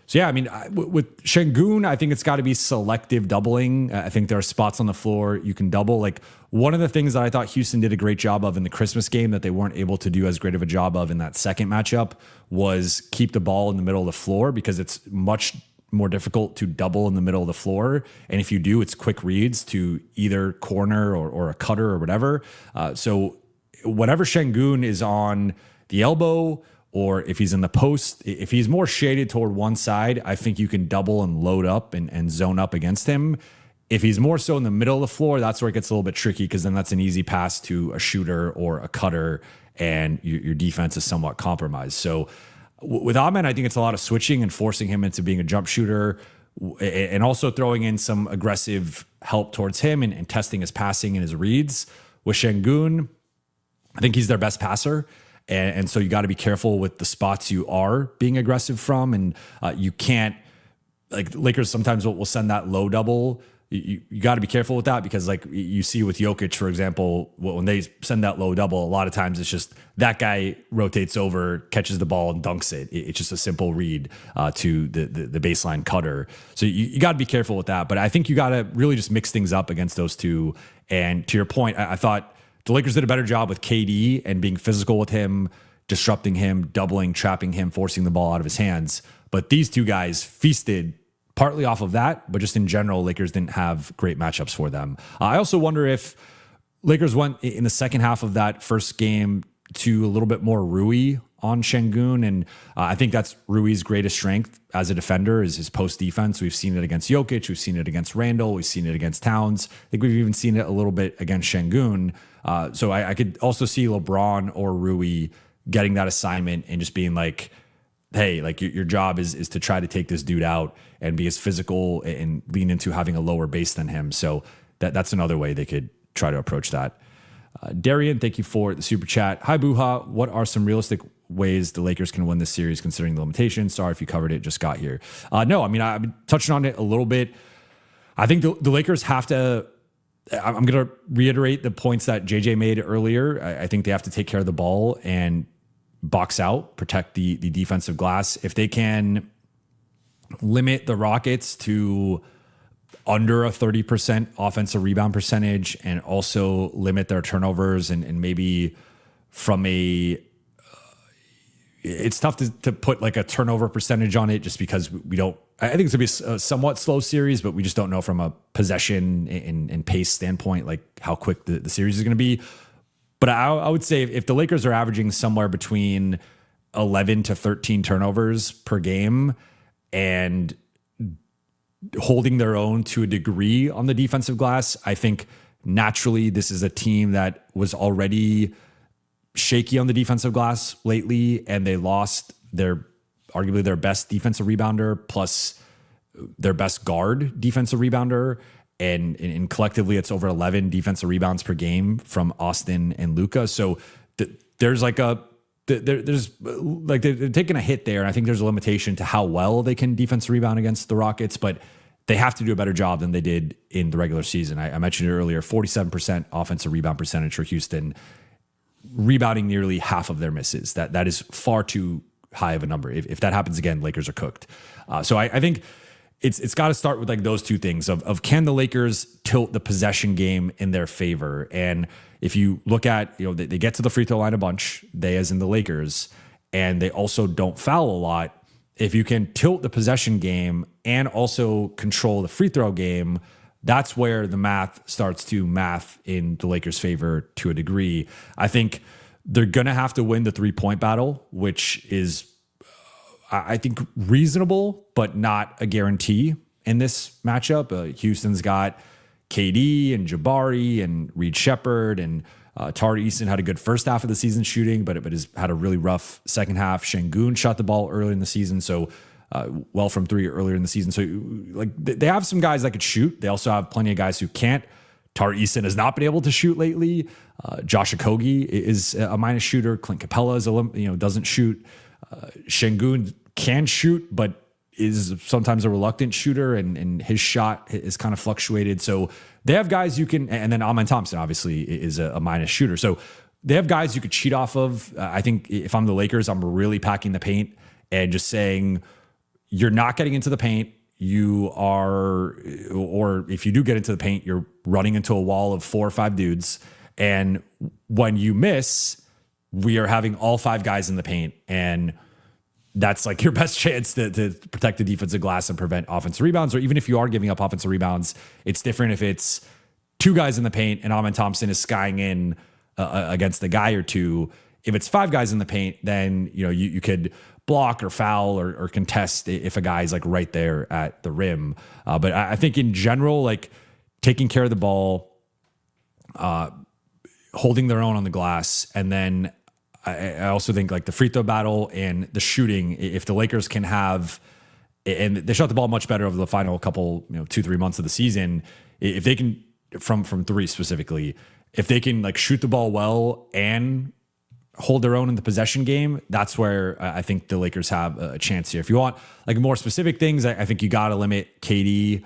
So yeah, I mean, with Şengün, I think it's got to be selective doubling. I think there are spots on the floor you can double. Like one of the things that I thought Houston did a great job of in the Christmas game that they weren't able to do as great of a job of in that second matchup was keep the ball in the middle of the floor, because it's much more difficult to double in the middle of the floor. And if you do, it's quick reads to either corner or a cutter or whatever. So whatever Şengün is on the elbow, or if he's in the post, if he's more shaded toward one side, I think you can double and load up and zone up against him. If he's more so in the middle of the floor, that's where it gets a little bit tricky, because then that's an easy pass to a shooter or a cutter, and your defense is somewhat compromised. So with Ahmed, I think it's a lot of switching and forcing him into being a jump shooter, and also throwing in some aggressive help towards him and testing his passing and his reads. With Şengün, I think he's their best passer. And so you got to be careful with the spots you are being aggressive from. And you can't, like Lakers sometimes will send that low double. You got to be careful with that, because like you see with Jokic, for example, when they send that low double, a lot of times it's just that guy rotates over, catches the ball and dunks it. It's just a simple read to the baseline cutter. So you got to be careful with that. But I think you got to really just mix things up against those two. And to your point, I thought the Lakers did a better job with KD and being physical with him, disrupting him, doubling, trapping him, forcing the ball out of his hands. But these two guys feasted partly off of that, but just in general, Lakers didn't have great matchups for them. I also wonder if Lakers went in the second half of that first game to a little bit more Rui on Şengün, and I think that's Rui's greatest strength as a defender is his post defense. We've seen it against Jokic, we've seen it against Randall, we've seen it against Towns. I think we've even seen it a little bit against Şengün. So I could also see LeBron or Rui getting that assignment and just being like, hey, like your job is to try to take this dude out and be as physical and lean into having a lower base than him. So that's another way they could try to approach that. Darian, thank you for the super chat. Hi, Buha. What are some realistic ways the Lakers can win this series considering the limitations? Sorry if you covered it, just got here. No, I mean, I've been touching on it a little bit. I think the Lakers have to, I'm going to reiterate the points that JJ made earlier. I think they have to take care of the ball and box out, protect the defensive glass. If they can limit the Rockets to under a 30% offensive rebound percentage and also limit their turnovers and maybe from it's tough to put like a turnover percentage on it just because we don't, I think it's gonna be a somewhat slow series, but we just don't know from a possession and pace standpoint, like how quick the series is going to be. But I would say if the Lakers are averaging somewhere between 11 to 13 turnovers per game and holding their own to a degree on the defensive glass, I think naturally this is a team that was already shaky on the defensive glass lately, and they lost arguably their best defensive rebounder plus their best guard defensive rebounder. And collectively, it's over 11 defensive rebounds per game from Austin and Luka. So there's like they're taking a hit there. And I think there's a limitation to how well they can defensive rebound against the Rockets, but they have to do a better job than they did in the regular season. I mentioned it earlier, 47% offensive rebound percentage for Houston, rebounding nearly half of their misses. That is far too high of a number. If that happens again, Lakers are cooked. So I think it's got to start with like those two things of can the Lakers tilt the possession game in their favor? And if you look at, they get to the free throw line a bunch, they as in the Lakers, and they also don't foul a lot. If you can tilt the possession game and also control the free throw game, that's where the math starts to math in the Lakers' favor to a degree. I think they're going to have to win the 3-point battle, which is, I think, reasonable, but not a guarantee in this matchup. Houston's got KD and Jabari and Reed Shepherd, and Tari Eason had a good first half of the season shooting, but has had a really rough second half. Şengün shot the ball early in the season, so well from three earlier in the season. So like they have some guys that could shoot. They also have plenty of guys who can't. Tari Eason has not been able to shoot lately. Josh Okogie is a minus shooter. Clint Capella is doesn't shoot. Şengün can shoot, but is sometimes a reluctant shooter, and his shot is kind of fluctuated. So they have guys you can, and then Amen Thompson obviously is a minus shooter. So they have guys you could cheat off of. I think if I'm the Lakers, I'm really packing the paint and just saying, you're not getting into the paint. You are, or if you do get into the paint, you're running into a wall of 4 or 5 dudes. And when you miss, we are having all 5 guys in the paint, and that's like your best chance to protect the defensive glass and prevent offensive rebounds. Or even if you are giving up offensive rebounds, it's different if it's 2 guys in the paint and Amen Thompson is skying in against a guy or 2. If it's 5 guys in the paint, then you could block or foul or contest if a guy's like right there at the rim. But I think in general, like taking care of the ball, holding their own on the glass, and then I also think like the free throw battle and the shooting, if the Lakers can have, and they shot the ball much better over the final couple, 2-3 months of the season, if they can, from 3 specifically, if they can like shoot the ball well and hold their own in the possession game, that's where I think the Lakers have a chance here. If you want like more specific things, I think you got to limit KD.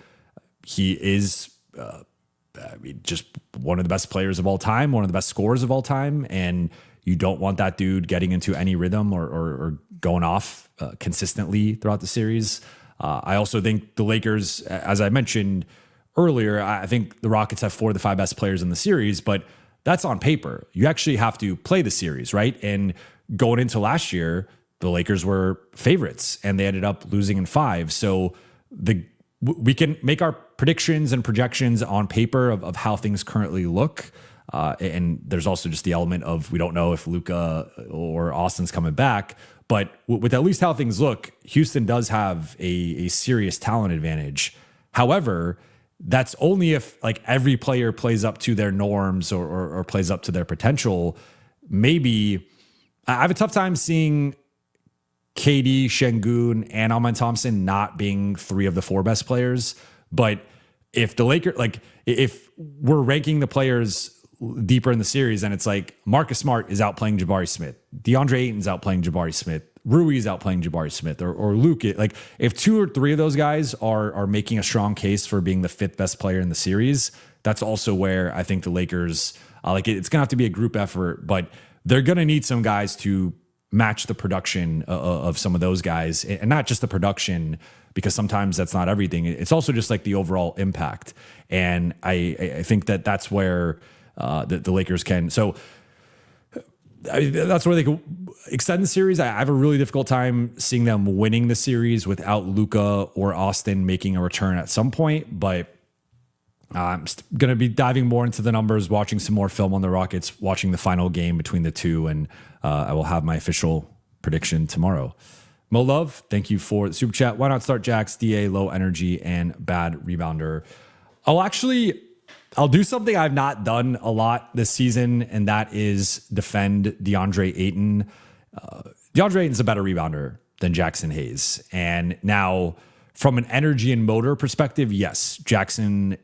He is just one of the best players of all time, one of the best scorers of all time, and you don't want that dude getting into any rhythm or going off consistently throughout the series. I also think the Lakers, as I mentioned earlier, I think the Rockets have 4 of the 5 best players in the series, but that's on paper. You actually have to play the series, right? And going into last year, the Lakers were favorites and they ended up losing in 5. So we can make our predictions and projections on paper of how things currently look. And there's also just the element of we don't know if Luka or Austin's coming back. But with at least how things look, Houston does have a serious talent advantage. However, that's only if like every player plays up to their norms or plays up to their potential. Maybe I have a tough time seeing KD, Şengün, and Amen Thompson not being 3 of the 4 best players. But if the Lakers, like if we're ranking the players deeper in the series, and it's like Marcus Smart is outplaying Jabari Smith, DeAndre Ayton's outplaying Jabari Smith, Rui's outplaying Jabari Smith, or Luka. Like if 2 or 3 of those guys are making a strong case for being the 5th best player in the series, that's also where I think the Lakers it's gonna have to be a group effort, but they're gonna need some guys to match the production of some of those guys, and not just the production, because sometimes that's not everything. It's also just like the overall impact, and I think that's where the Lakers can. So that's where they can extend the series. I have a really difficult time seeing them winning the series without Luka or Austin making a return at some point. But I'm going to be diving more into the numbers, watching some more film on the Rockets, watching the final game between the 2, and I will have my official prediction tomorrow. Mo Love, thank you for the super chat. Why not start Jax, DA, low energy, and bad rebounder? I'll do something I've not done a lot this season, and that is defend DeAndre Ayton. DeAndre Ayton's a better rebounder than Jaxson Hayes. And now, from an energy and motor perspective, yes, Jaxson,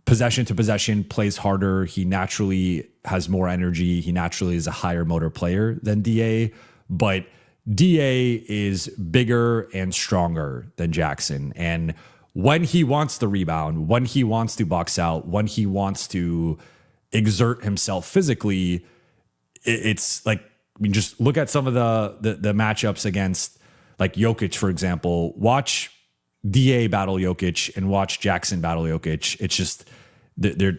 possession to possession, plays harder. He naturally has more energy. He naturally is a higher motor player than DA. But DA is bigger and stronger than Jaxson. And when he wants the rebound, when he wants to box out, when he wants to exert himself physically, it's like, I mean, just look at some of the matchups against like Jokic, for example. Watch DA battle Jokic and watch Jaxson battle Jokic. It's just, they're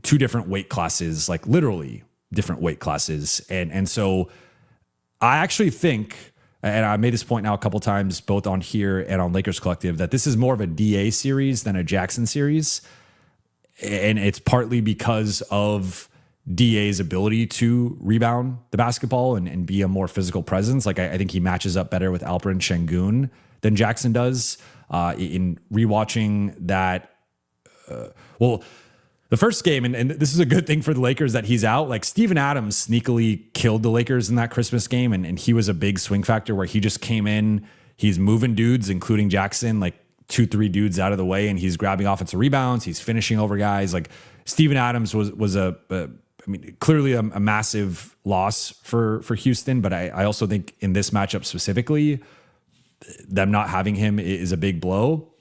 2 different weight classes, like literally different weight classes. And so I actually think and I made this point now a couple times, both on here and on Lakers Collective, that this is more of a DA series than a Jaxson series. And it's partly because of DA's ability to rebound the basketball and be a more physical presence. Like I think he matches up better with Alperen Şengün than Jaxson does. In rewatching that, the first game, and this is a good thing for the Lakers that he's out. Like Steven Adams sneakily killed the Lakers in that Christmas game, and he was a big swing factor where he just came in, he's moving dudes, including Jaxson, like 2-3 dudes out of the way, and he's grabbing offensive rebounds, he's finishing over guys. Like Steven Adams was clearly a massive loss for Houston, but I also think in this matchup specifically, them not having him is a big blow.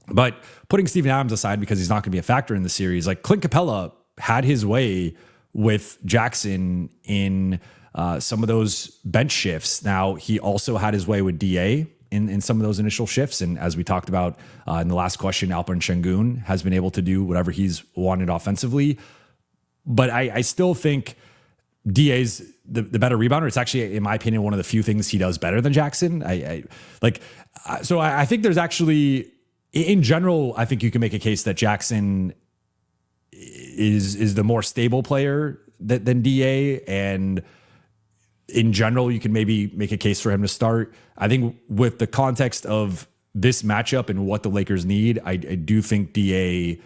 But putting Steven Adams aside because he's not going to be a factor in the series, like Clint Capella had his way with Jaxson in some of those bench shifts. Now, he also had his way with DA in some of those initial shifts. And as we talked about in the last question, Alperen Şengün has been able to do whatever he's wanted offensively. But I still think DA's the better rebounder. It's actually, in my opinion, one of the few things he does better than Jaxson. I think there's actually, in general, I think you can make a case that Jaxson is the more stable player than DA. And in general, you can maybe make a case for him to start. I think with the context of this matchup and what the Lakers need, I do think DA,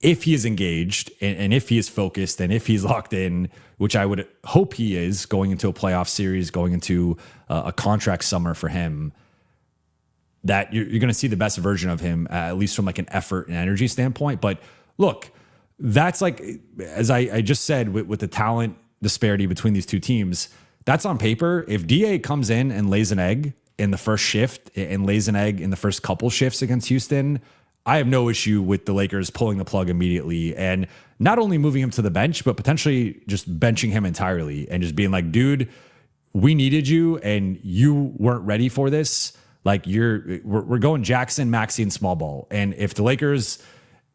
if he is engaged and if he is focused and if he's locked in, which I would hope he is going into a playoff series, going into a contract summer for him, that you're going to see the best version of him, at least from like an effort and energy standpoint. But look, that's like, as I just said, with the talent disparity between these two teams, that's on paper. If DA comes in and lays an egg in the first shift and lays an egg in the first couple shifts against Houston, I have no issue with the Lakers pulling the plug immediately and not only moving him to the bench, but potentially just benching him entirely and just being like, dude, we needed you and you weren't ready for this. Like we're going Jaxson, Maxey, and small ball. And if the Lakers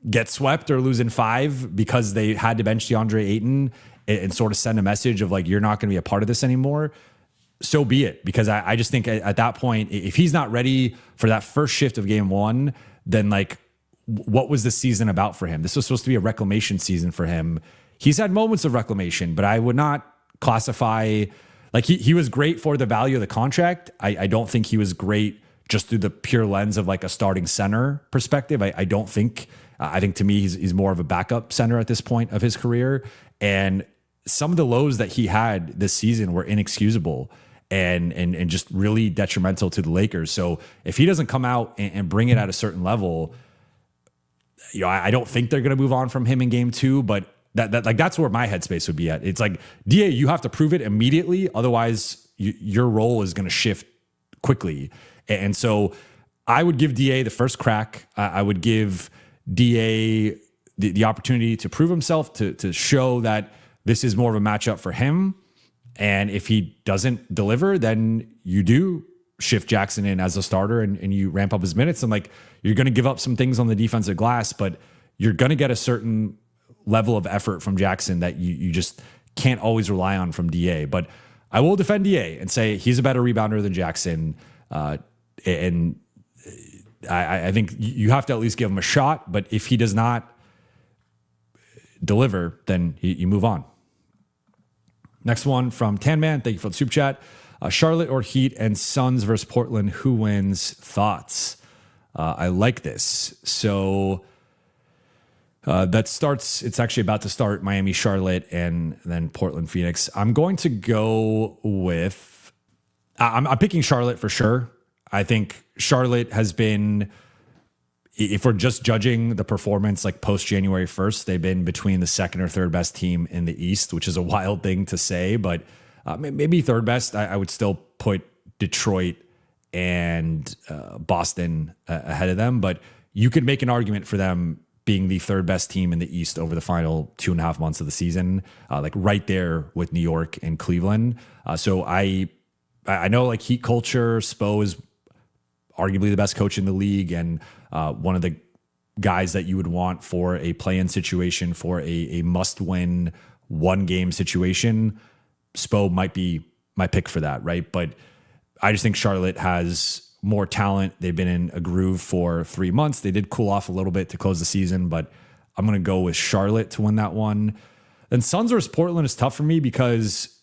get swept or lose in 5 because they had to bench DeAndre Ayton and sort of send a message of like, you're not going to be a part of this anymore, so be it. Because I just think at that point, if he's not ready for that first shift of game 1, then like, what was the season about for him? This was supposed to be a reclamation season for him. He's had moments of reclamation, but I would not classify, like he was great for the value of the contract. I don't think he was great just through the pure lens of like a starting center perspective. I don't think, I think to me, he's more of a backup center at this point of his career. And some of the lows that he had this season were inexcusable and just really detrimental to the Lakers. So if he doesn't come out and bring it at a certain level, I don't think they're going to move on from him in game 2, but that's where my headspace would be at. It's like, DA, you have to prove it immediately. Otherwise your role is going to shift quickly. And so I would give DA the first crack. I would give DA the opportunity to prove himself, to show that this is more of a matchup for him. And if he doesn't deliver, then you do shift Jaxson in as a starter and you ramp up his minutes. And like, you're going to give up some things on the defensive glass, but you're going to get a certain level of effort from Jaxson that you just can't always rely on from DA. But I will defend DA and say he's a better rebounder than Jaxson. And I think you have to at least give him a shot, but if he does not deliver, then you move on. Next one from Tanman. Thank you for the super chat. Charlotte or Heat and Suns versus Portland. Who wins? Thoughts? I like this. So that starts, it's actually about to start Miami, Charlotte, and then Portland, Phoenix. I'm going to go with, I'm picking Charlotte for sure. I think Charlotte has been, if we're just judging the performance like post January 1st, they've been between the second or third best team in the East, which is a wild thing to say, but maybe third best. I would still put Detroit and Boston ahead of them, but you could make an argument for them being the third best team in the East over the final 2.5 months of the season, like right there with New York and Cleveland. So I know like Heat culture, Spo is arguably the best coach in the league and one of the guys that you would want for a play-in situation, for a must-win one-game situation. Spo might be my pick for that, right? But I just think Charlotte has more talent. They've been in a groove for 3 months. They did cool off a little bit to close the season, but I'm going to go with Charlotte to win that one. Then Suns versus Portland is tough for me because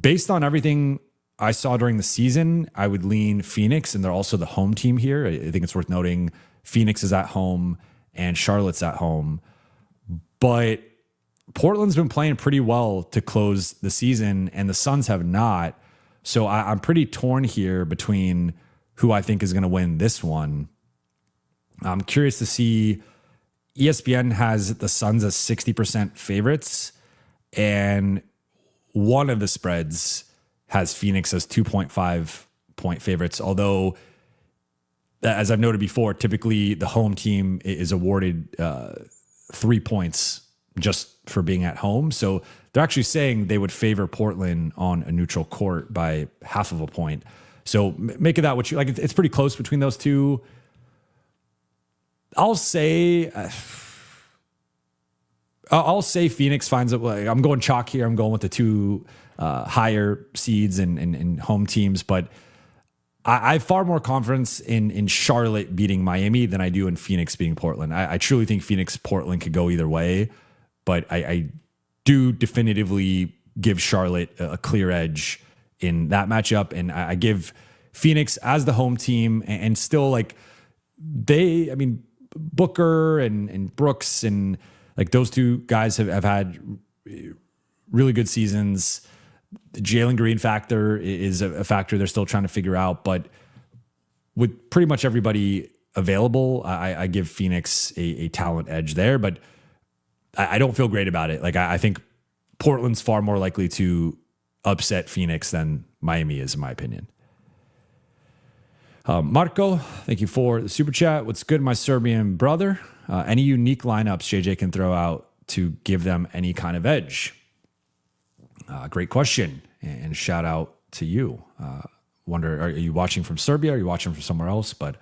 based on everything I saw during the season, I would lean Phoenix, and they're also the home team here. I think it's worth noting Phoenix is at home and Charlotte's at home. But Portland's been playing pretty well to close the season, and the Suns have not. So I'm pretty torn here between who I think is going to win this one. I'm curious to see. ESPN has the Suns as 60% favorites, and one of the spreads has Phoenix as 2.5 point favorites. Although, as I've noted before, typically the home team is awarded 3 points just for being at home. So they're actually saying they would favor Portland on a neutral court by half of a point. So make of that what you like. It's pretty close between those two. I'll say Phoenix finds it. I'm going chalk here. I'm going with the two higher seeds and home teams, but I have far more confidence in Charlotte beating Miami than I do in Phoenix beating Portland. I truly think Phoenix-Portland could go either way, but I do definitively give Charlotte a clear edge in that matchup, and I give Phoenix as the home team, and still Booker and Brooks and like those two guys have had really good seasons. The Jalen Green factor is a factor they're still trying to figure out, but with pretty much everybody available, I give Phoenix a talent edge there, but I don't feel great about it. Like I think Portland's far more likely to upset Phoenix than Miami is, in my opinion. Marco, thank you for the super chat. What's good, my Serbian brother? Any unique lineups JJ can throw out to give them any kind of edge? Great question, and shout out to you. Wonder, are you watching from Serbia? Are you watching from somewhere else? But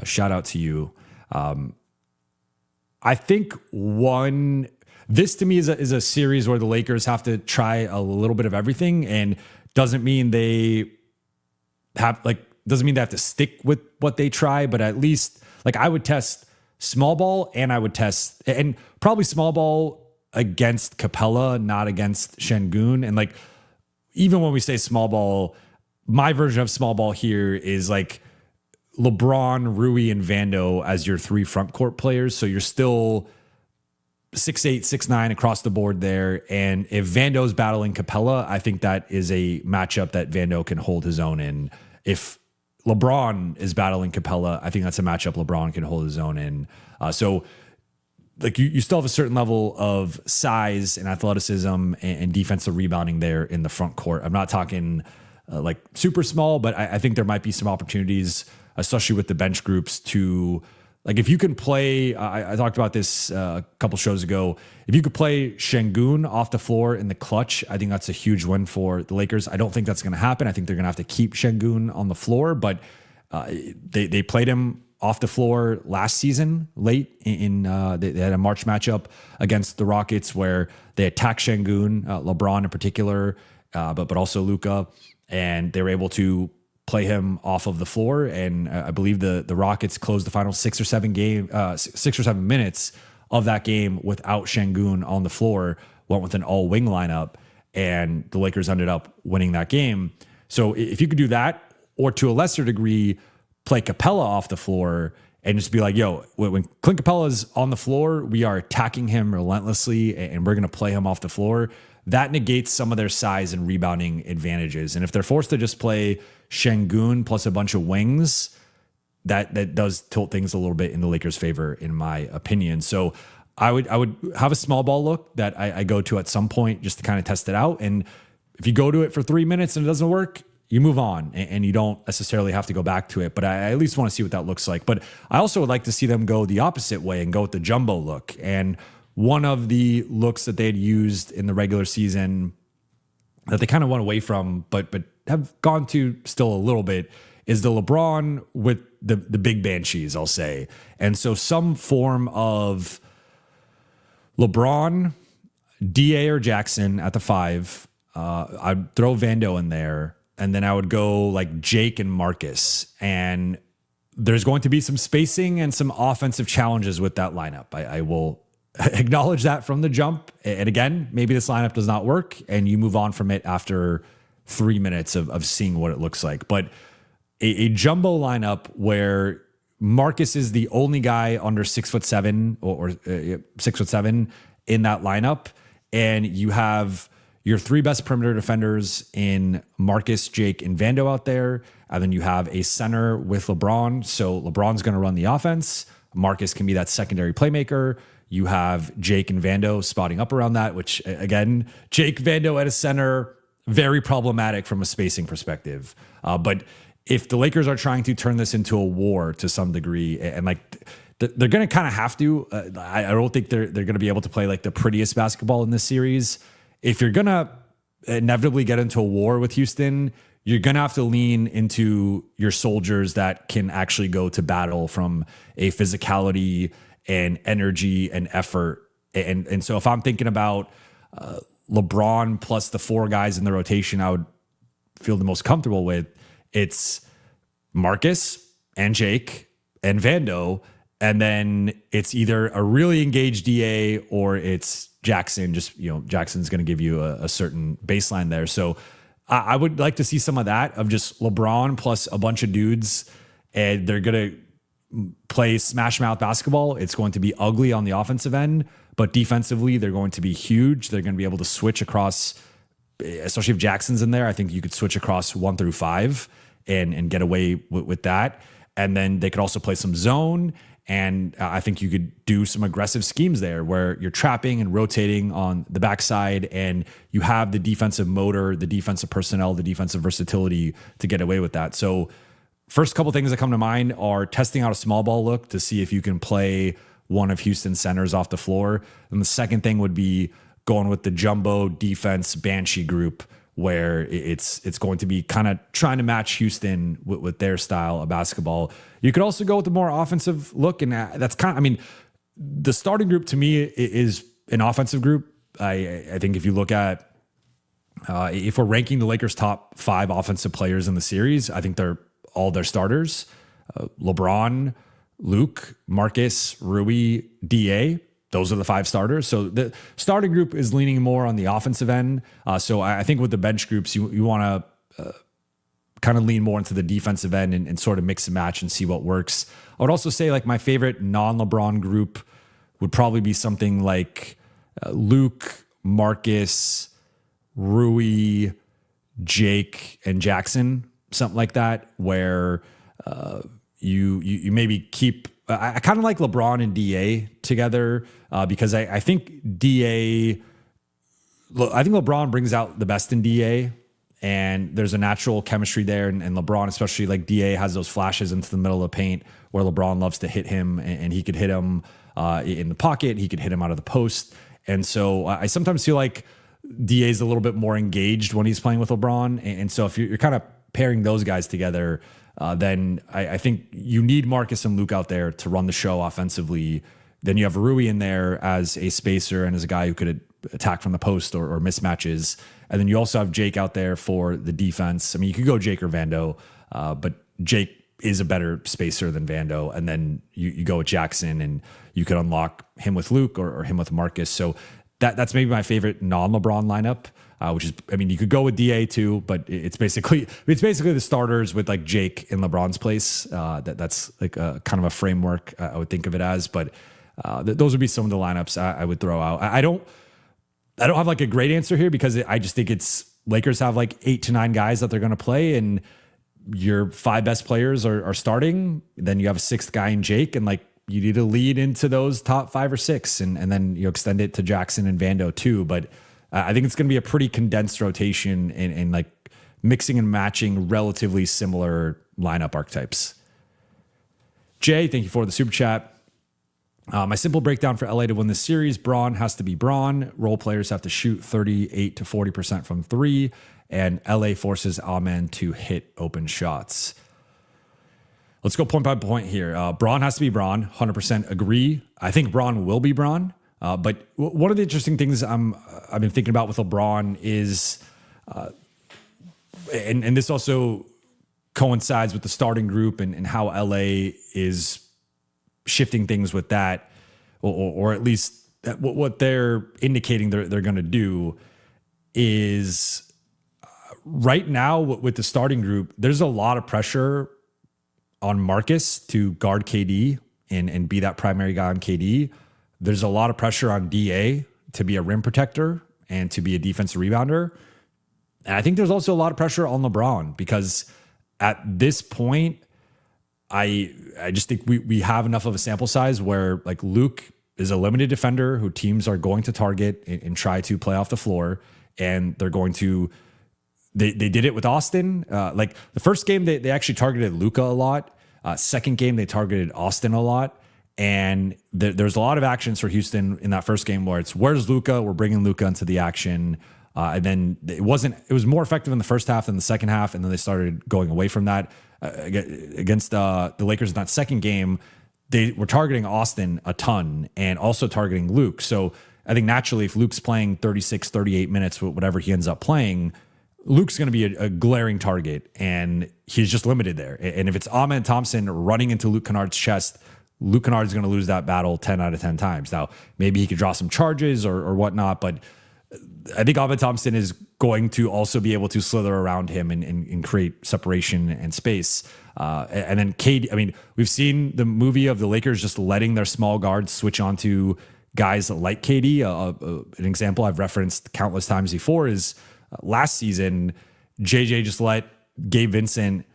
shout out to you. I think this to me is a series where the Lakers have to try a little bit of everything, and doesn't mean they have to stick with what they try, but at least I would test small ball, and I would test, and probably small ball against Capella, not against Şengün. And even when we say small ball, my version of small ball here is LeBron, Rui, and Vando as your three front court players. So you're still 6'8", 6'9" across the board there. And if Vando's battling Capella, I think that is a matchup that Vando can hold his own in. If LeBron is battling Capella, I think that's a matchup LeBron can hold his own in. So you still have a certain level of size and athleticism and defensive rebounding there in the front court. I'm not talking super small, but I think there might be some opportunities, especially with the bench groups, to if you can play, I talked about this a couple shows ago. If you could play Şengün off the floor in the clutch, I think that's a huge win for the Lakers. I don't think that's going to happen. I think they're going to have to keep Şengün on the floor, but they played him off the floor last season late in they had a March matchup against the Rockets where they attacked Şengün, LeBron in particular, but also Luka, and they were able to play him off of the floor. And I believe the Rockets closed the final 6 or 7 minutes of that game without Şengün on the floor, went with an all wing lineup, and the Lakers ended up winning that game. So if you could do that, or to a lesser degree, play Capella off the floor and just be yo, when Clint Capella's on the floor, we are attacking him relentlessly and we're going to play him off the floor. That negates some of their size and rebounding advantages. And if they're forced to just play Şengün plus a bunch of wings, that does tilt things a little bit in the Lakers' favor, in my opinion. So I would have a small ball look that I go to at some point just to kind of test it out. And if you go to it for 3 minutes and it doesn't work, you move on and you don't necessarily have to go back to it. But I at least want to see what that looks like. But I also would like to see them go the opposite way and go with the jumbo look. And one of the looks that they had used in the regular season that they kind of went away from, but have gone to still a little bit, is the LeBron with the big banshees, I'll say. And so some form of LeBron, DA or Jaxson at the 5. I'd throw Vando in there. and then I would go like Jake and Marcus. And there's going to be some spacing and some offensive challenges with that lineup. I will acknowledge that from the jump. And again, maybe this lineup does not work and you move on from it after 3 minutes of seeing what it looks like. But a jumbo lineup where Marcus is the only guy under 6'7" or 6'7" in that lineup, and you have your three best perimeter defenders in Marcus, Jake, and Vando out there, and then you have a center with LeBron. So LeBron's going to run the offense. Marcus can be that secondary playmaker. You have Jake and Vando spotting up around that, which again, Jake, Vando at a center, very problematic from a spacing perspective. But if the Lakers are trying to turn this into a war to some degree, and like they're going to kind of have to, I don't think they're going to be able to play like the prettiest basketball in this series. If you're going to inevitably get into a war with Houston, you're going to have to lean into your soldiers that can actually go to battle from a physicality and energy and effort. And so if I'm thinking about LeBron plus the four guys in the rotation I would feel the most comfortable with, it's Marcus and Jake and Vando, and then it's either a really engaged DA or it's Jaxson. Just, Jackson's going to give you a certain baseline there. So I would like to see some of that, of just LeBron plus a bunch of dudes, and they're going to play smash mouth basketball. It's going to be ugly on the offensive end, but defensively, they're going to be huge. They're going to be able to switch across, especially if Jackson's in there. I think you could switch across 1 through 5 and get away with that. And then they could also play some zone. And I think you could do some aggressive schemes there where you're trapping and rotating on the backside, and you have the defensive motor, the defensive personnel, the defensive versatility to get away with that. So first couple things that come to mind are testing out a small ball look to see if you can play one of Houston's centers off the floor. And the second thing would be going with the jumbo defense Banshee group, where it's going to be kind of trying to match Houston with their style of basketball. You could also go with the more offensive look, and that's the starting group to me is an offensive group. I think if you look at, if we're ranking the Lakers' top 5 offensive players in the series, I think they're all their starters. LeBron, Luke, Marcus, Rui, DA. Those are the 5 starters. So the starting group is leaning more on the offensive end. So I think with the bench groups, you want to kind of lean more into the defensive end and sort of mix and match and see what works. I would also say like my favorite non-LeBron group would probably be something like Luke, Marcus, Rui, Jake, and Jaxson, something like that, where you maybe keep. I kind of like LeBron and DA together because I think LeBron brings out the best in DA, and there's a natural chemistry there. And LeBron, especially like DA, has those flashes into the middle of the paint where LeBron loves to hit him, and he could hit him in the pocket. He could hit him out of the post. And so I sometimes feel like DA is a little bit more engaged when he's playing with LeBron. And so if you're kind of pairing those guys together, then I think you need Marcus and Luke out there to run the show offensively. Then you have Rui in there as a spacer and as a guy who could attack from the post or mismatches. And then you also have Jake out there for the defense. I mean, you could go Jake or Vando, but Jake is a better spacer than Vando. And then you go with Jaxson, and you could unlock him with Luke or him with Marcus. So that's maybe my favorite non-LeBron lineup. Which is, I mean, you could go with DA too, but it's basically the starters with like Jake in LeBron's place. That's like a kind of a framework I would think of it as. But those would be some of the lineups I would throw out. I don't have like a great answer here because I just think it's Lakers have like 8 to 9 guys that they're going to play, and your 5 best players are starting. Then you have a 6th guy in Jake, and like you need to lead into those top 5 or 6, and then you extend it to Jaxson and Vando too. But I think it's going to be a pretty condensed rotation and like mixing and matching relatively similar lineup archetypes. Jay, thank you for the super chat. My simple breakdown for LA to win this series: Braun has to be Braun. Role players have to shoot 38 to 40% from 3, and LA forces Amen to hit open shots. Let's go point by point here. Braun has to be Braun. 100% agree. I think Braun will be Braun. But one of the interesting things I've been thinking about with LeBron is and this also coincides with the starting group and how LA is shifting things with that, or at least what they're indicating they're going to do is right now with the starting group, there's a lot of pressure on Marcus to guard KD and be that primary guy on KD. There's a lot of pressure on DA to be a rim protector and to be a defensive rebounder. And I think there's also a lot of pressure on LeBron because at this point, I just think we have enough of a sample size where like Luke is a limited defender who teams are going to target and try to play off the floor. And they're going to, they did it with Austin. Like the first game, they actually targeted Luka a lot. Second game, they targeted Austin a lot. And there's a lot of actions for Houston in that first game where it's, where's Luka? We're bringing Luka into the action. And then it was more effective in the first half than the second half. And then they started going away from that against the Lakers in that second game. They were targeting Austin a ton and also targeting Luke. So I think naturally, if Luke's playing 36, 38 minutes, whatever he ends up playing, Luke's going to be a glaring target and he's just limited there. And if it's Ahmed Thompson running into Luke Kennard's chest, Luke Kennard's going to lose that battle 10 out of 10 times. Now, maybe he could draw some charges or whatnot, but I think Ahmed Thompson is going to also be able to slither around him and create separation and space. And then KD, I mean, we've seen the movie of the Lakers just letting their small guards switch onto guys like KD. An example I've referenced countless times before is last season, JJ just let Gabe Vincent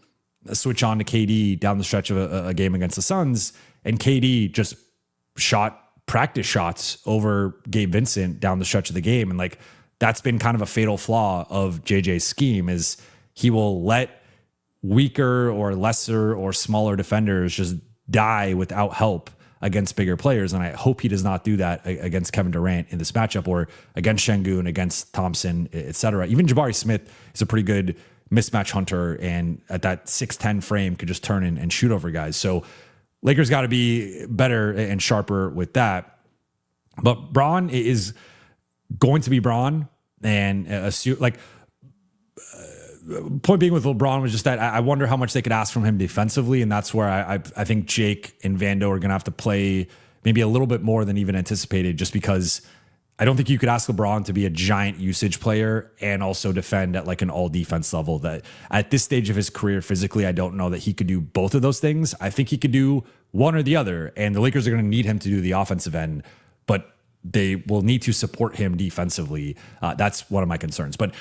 switch on to KD down the stretch of a game against the Suns, and KD just shot practice shots over Gabe Vincent down the stretch of the game. And like, that's been kind of a fatal flaw of JJ's scheme is he will let weaker or lesser or smaller defenders just die without help against bigger players. And I hope he does not do that against Kevin Durant in this matchup or against Şengün, against Thompson, etc. Even Jabari Smith is a pretty good mismatch hunter and at that 6'10" frame could just turn and shoot over guys. So Lakers got to be better and sharper with that. But Braun is going to be Braun, and point being with LeBron was just that I wonder how much they could ask from him defensively, and that's where I think Jake and Vando are going to have to play maybe a little bit more than even anticipated, just because I don't think you could ask LeBron to be a giant usage player and also defend at like an all defense level. That at this stage of his career physically, I don't know that he could do both of those things. I think he could do one or the other, and the Lakers are going to need him to do the offensive end, but they will need to support him defensively. That's one of my concerns. But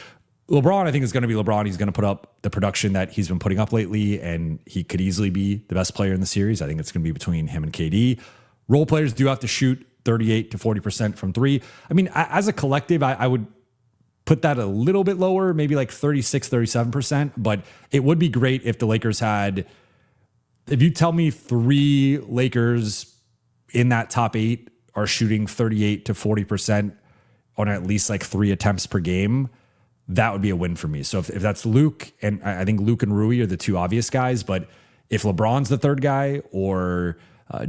LeBron, I think, is going to be LeBron. He's going to put up the production that he's been putting up lately, and he could easily be the best player in the series. I think it's going to be between him and KD. Role players do have to shoot 38 to 40% from three. I mean, as a collective, I would put that a little bit lower, maybe like 36, 37%. But it would be great if the Lakers had, if you tell me three Lakers in that top eight are shooting 38 to 40% on at least like 3 attempts per game, that would be a win for me. So if that's Luke, and I think Luke and Rui are the two obvious guys, but if LeBron's the third guy, or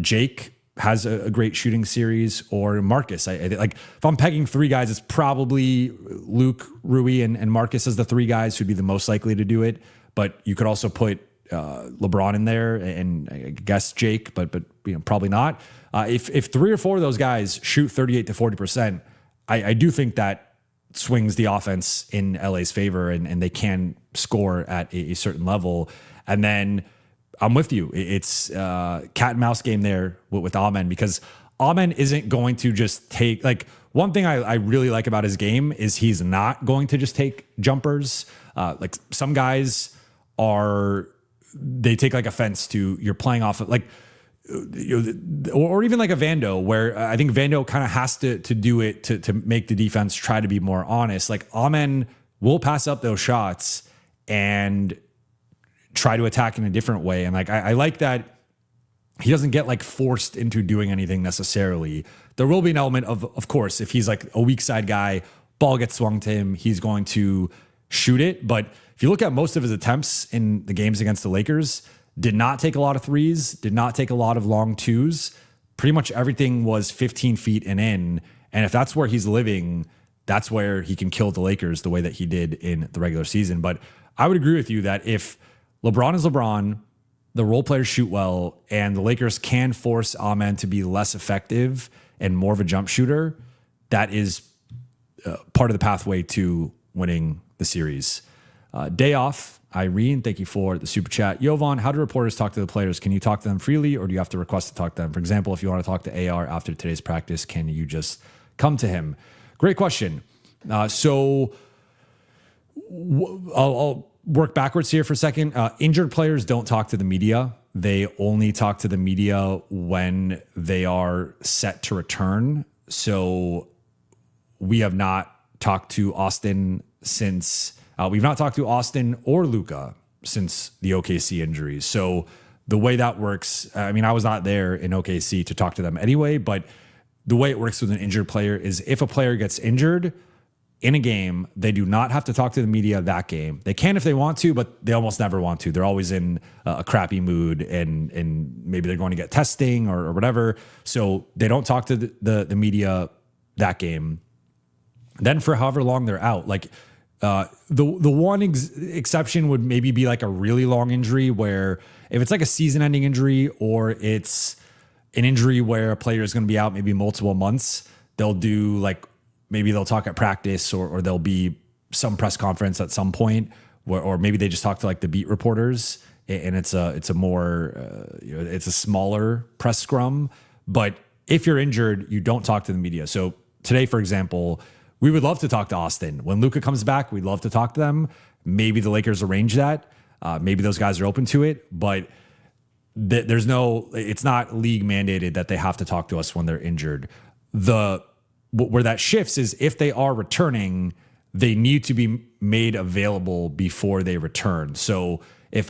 Jake has a great shooting series, or Marcus, I like if I'm pegging 3 guys, it's probably Luke, Rui, and Marcus as the 3 guys who'd be the most likely to do it. But you could also put LeBron in there, and I guess Jake, but probably not. If 3 or 4 of those guys shoot 38 to 40%, I do think that swings the offense in LA's favor, and they can score at a certain level. And then I'm with you. It's cat and mouse game there with Amen, because Amen isn't going to just take, like, one thing I really like about his game is he's not going to just take jumpers. Like some guys they take like offense to you're playing off of, like, or even like a Vando, where I think Vando kind of has to do it to make the defense try to be more honest. Like Amen will pass up those shots and try to attack in a different way. And like, I like that he doesn't get like forced into doing anything necessarily. There will be an element of course, if he's like a weak side guy, ball gets swung to him, he's going to shoot it. But if you look at most of his attempts in the games against the Lakers, did not take a lot of threes, did not take a lot of long twos. Pretty much everything was 15 feet and in. And if that's where he's living, that's where he can kill the Lakers the way that he did in the regular season. But I would agree with you that if LeBron is LeBron, the role players shoot well, and the Lakers can force Amen to be less effective and more of a jump shooter, that is part of the pathway to winning the series. Day off, Irene, thank you for the super chat. Jovan, how do reporters talk to the players? Can you talk to them freely, or do you have to request to talk to them? For example, if you want to talk to AR after today's practice, can you just come to him? Great question. I'll work backwards here for a second. Injured players don't talk to the media. They only talk to the media when they are set to return. So we have not talked to Austin since we've not talked to Austin or Luka since the OKC injuries. So the way that works, I mean, I was not there in OKC to talk to them anyway, but the way it works with an injured player is if a player gets injured in a game, they do not have to talk to the media that game. They can if they want to, but they almost never want to. They're always in a crappy mood, and maybe they're going to get testing or whatever. So they don't talk to the media that game. Then for however long they're out, like the one exception would maybe be like a really long injury, where if it's like a season-ending injury or it's an injury where a player is going to be out maybe multiple months, they'll do like, maybe they'll talk at practice or there'll be some press conference at some point or maybe they just talk to like the beat reporters and it's a more, it's a smaller press scrum. But if you're injured, you don't talk to the media. So today, for example, we would love to talk to Austin. When Luka comes back, we'd love to talk to them. Maybe the Lakers arrange that. Maybe those guys are open to it, but it's not league mandated that they have to talk to us when they're injured. Where that shifts is if they are returning, they need to be made available before they return. So if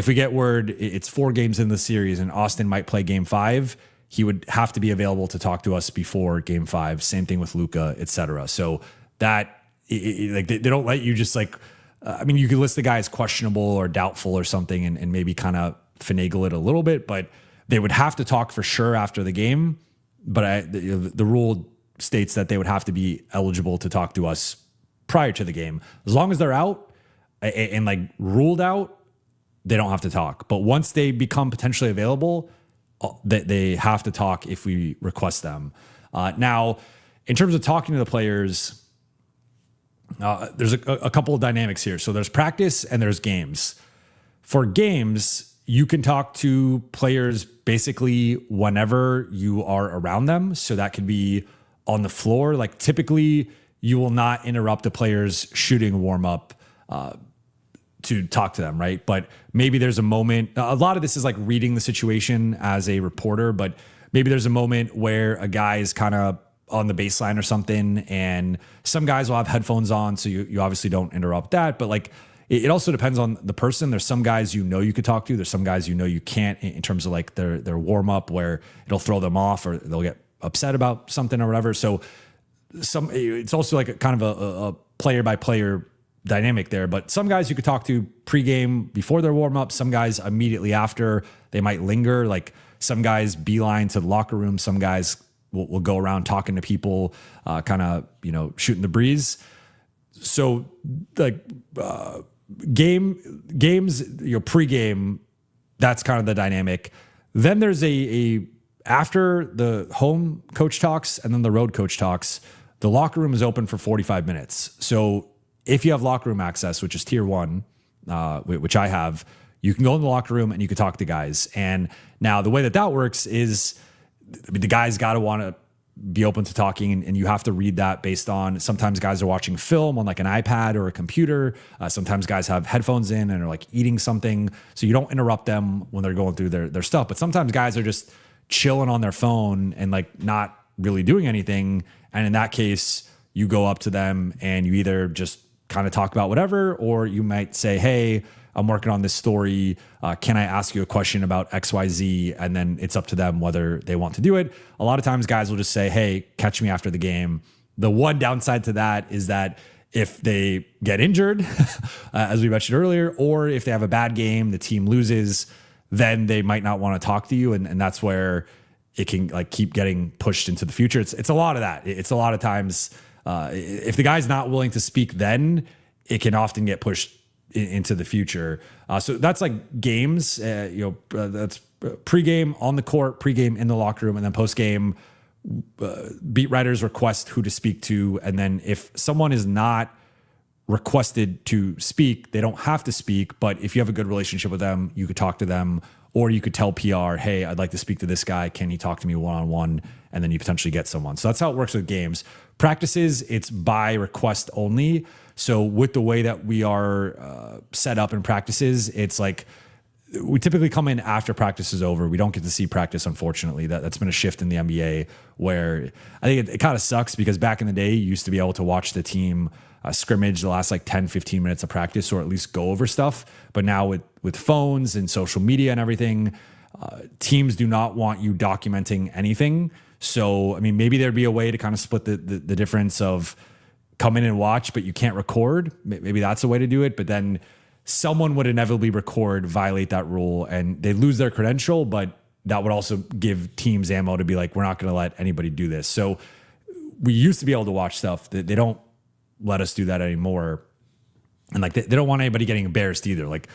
we get word it's 4 games in the series and Austin might play game 5, he would have to be available to talk to us before game 5. Same thing with Luka, et cetera. So that like they don't let you just like, I mean, you could list the guy as questionable or doubtful or something and maybe kind of finagle it a little bit, but they would have to talk for sure after the game. But the rule states that they would have to be eligible to talk to us prior to the game. As long as they're out and like ruled out, they don't have to talk. But once they become potentially available, they have to talk if we request them. Now, in terms of talking to the players, there's a couple of dynamics here. So there's practice and there's games. For games, you can talk to players basically whenever you are around them. So that could be on the floor. Like typically you will not interrupt a player's shooting warm up to talk to them, right? But maybe there's a moment, a lot of this is like reading the situation as a reporter, but maybe there's a moment where a guy is kind of on the baseline or something, and some guys will have headphones on, so you obviously don't interrupt that. But like, it also depends on the person. There's some guys you could talk to. There's some guys you can't in terms of like their warm up, where it'll throw them off or they'll get upset about something or whatever. So it's also like a kind of a player by player dynamic there. But some guys you could talk to pregame before their warm up. Some guys immediately after. They might linger. Like some guys beeline to the locker room. Some guys will go around talking to people, kind of shooting the breeze. So like. Games, pregame, that's kind of the dynamic. Then there's a after the home coach talks and then the road coach talks, the locker room is open for 45 minutes. So if you have locker room access, which is tier 1, which I have, you can go in the locker room and you can talk to guys. And now the way that works is the guys got to want to be open to talking, and you have to read that based on, sometimes guys are watching film on like an iPad or a computer. Sometimes guys have headphones in and are like eating something. So you don't interrupt them when they're going through their stuff. But sometimes guys are just chilling on their phone and like not really doing anything. And in that case, you go up to them and you either just kind of talk about whatever, or you might say, hey, I'm working on this story. Can I ask you a question about XYZ? And then it's up to them whether they want to do it. A lot of times guys will just say, hey, catch me after the game. The one downside to that is that if they get injured, as we mentioned earlier, or if they have a bad game, the team loses, then they might not want to talk to you. And that's where it can like keep getting pushed into the future. It's a lot of that. It's a lot of times, if the guy's not willing to speak, then it can often get pushed into the future. So that's like games, that's pregame on the court, pregame in the locker room, and then postgame, beat writers request who to speak to. And then if someone is not requested to speak, they don't have to speak. But if you have a good relationship with them, you could talk to them, or you could tell PR, hey, I'd like to speak to this guy. Can he talk to me one-on-one? And then you potentially get someone. So that's how it works with games. Practices, it's by request only. So with the way that we are set up in practices, it's like we typically come in after practice is over. We don't get to see practice, unfortunately. That's been a shift in the NBA where I think it kind of sucks because back in the day, you used to be able to watch the team scrimmage the last like 10, 15 minutes of practice, or at least go over stuff. But now with phones and social media and everything, teams do not want you documenting anything. So, I mean, maybe there'd be a way to kind of split the difference of come in and watch, but you can't record. Maybe that's a way to do it. But then someone would inevitably record, violate that rule, and they lose their credential. But that would also give teams ammo to be like, we're not going to let anybody do this. So we used to be able to watch stuff. They don't let us do that anymore. And like, they don't want anybody getting embarrassed either. Like,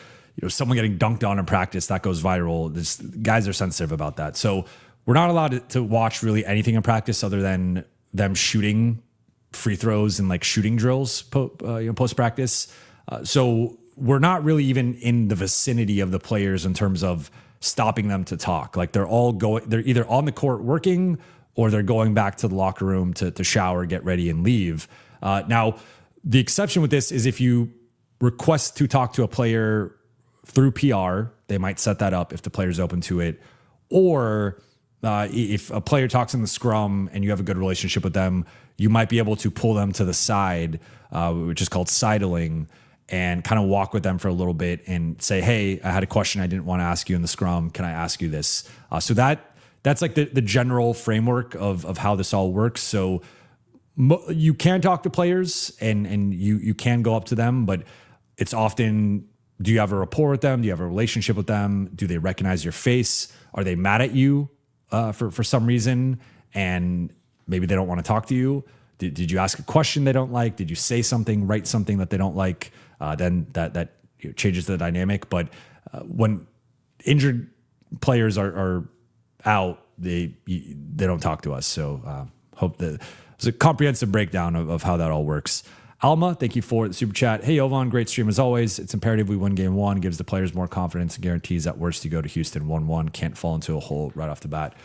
someone getting dunked on in practice, that goes viral. Guys are sensitive about that. So we're not allowed to watch really anything in practice other than them shooting free throws and like shooting drills post practice. So we're not really even in the vicinity of the players in terms of stopping them to talk. Like they're either on the court working or they're going back to the locker room to shower, get ready, and leave. Now, the exception with this is if you request to talk to a player through PR, they might set that up if the player's open to it. Or if a player talks in the scrum and you have a good relationship with them, you might be able to pull them to the side, which is called sidling, and kind of walk with them for a little bit and say, hey, I had a question I didn't want to ask you in the scrum. Can I ask you this? So that's like the general framework of how this all works. So you can talk to players and you can go up to them, but it's often, do you have a rapport with them? Do you have a relationship with them? Do they recognize your face? Are they mad at you for some reason? And maybe they don't want to talk to you. Did you ask a question they don't like? Did you say something, write something that they don't like? Then that changes the dynamic. But when injured players are out, they don't talk to us. So hope that it's a comprehensive breakdown of how that all works. Alma, thank you for the super chat. Hey, Jovan, great stream as always. It's imperative we win game one. Gives the players more confidence and guarantees at worst you go to Houston 1-1. Can't fall into a hole right off the bat.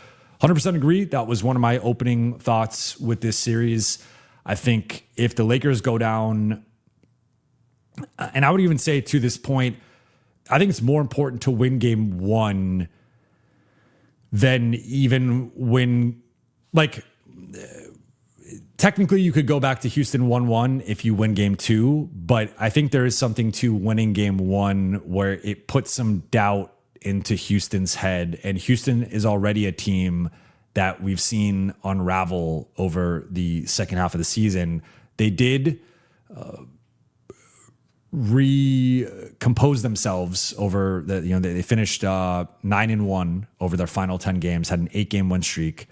100% agree. That was one of my opening thoughts with this series. I think if the Lakers go down, and I would even say to this point, I think it's more important to win game one than even win. Like, technically, you could go back to Houston 1-1 if you win game two, but I think there is something to winning game one where it puts some doubt into Houston's head. And Houston is already a team that we've seen unravel over the second half of the season. They did recompose themselves over they finished 9-1 over their final 10 games, had an 8-game win streak.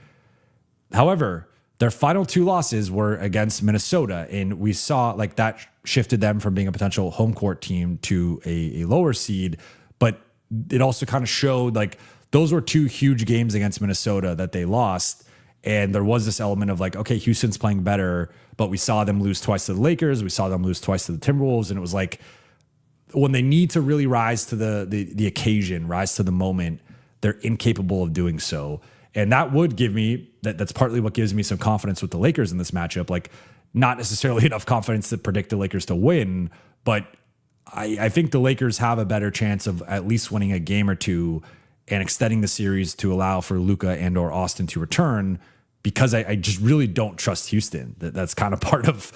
However, their final 2 losses were against Minnesota, and we saw like that shifted them from being a potential home court team to a lower seed. But it also kind of showed like those were 2 huge games against Minnesota that they lost. And there was this element of like, okay, Houston's playing better, but we saw them lose twice to the Lakers. We saw them lose twice to the Timberwolves. And it was like, when they need to really rise to the occasion, rise to the moment, they're incapable of doing so. And that would give me, that's partly what gives me some confidence with the Lakers in this matchup. Like, not necessarily enough confidence to predict the Lakers to win, but I think the Lakers have a better chance of at least winning a game or two and extending the series to allow for Luka and or Austin to return, because I just really don't trust Houston. That's kind of part of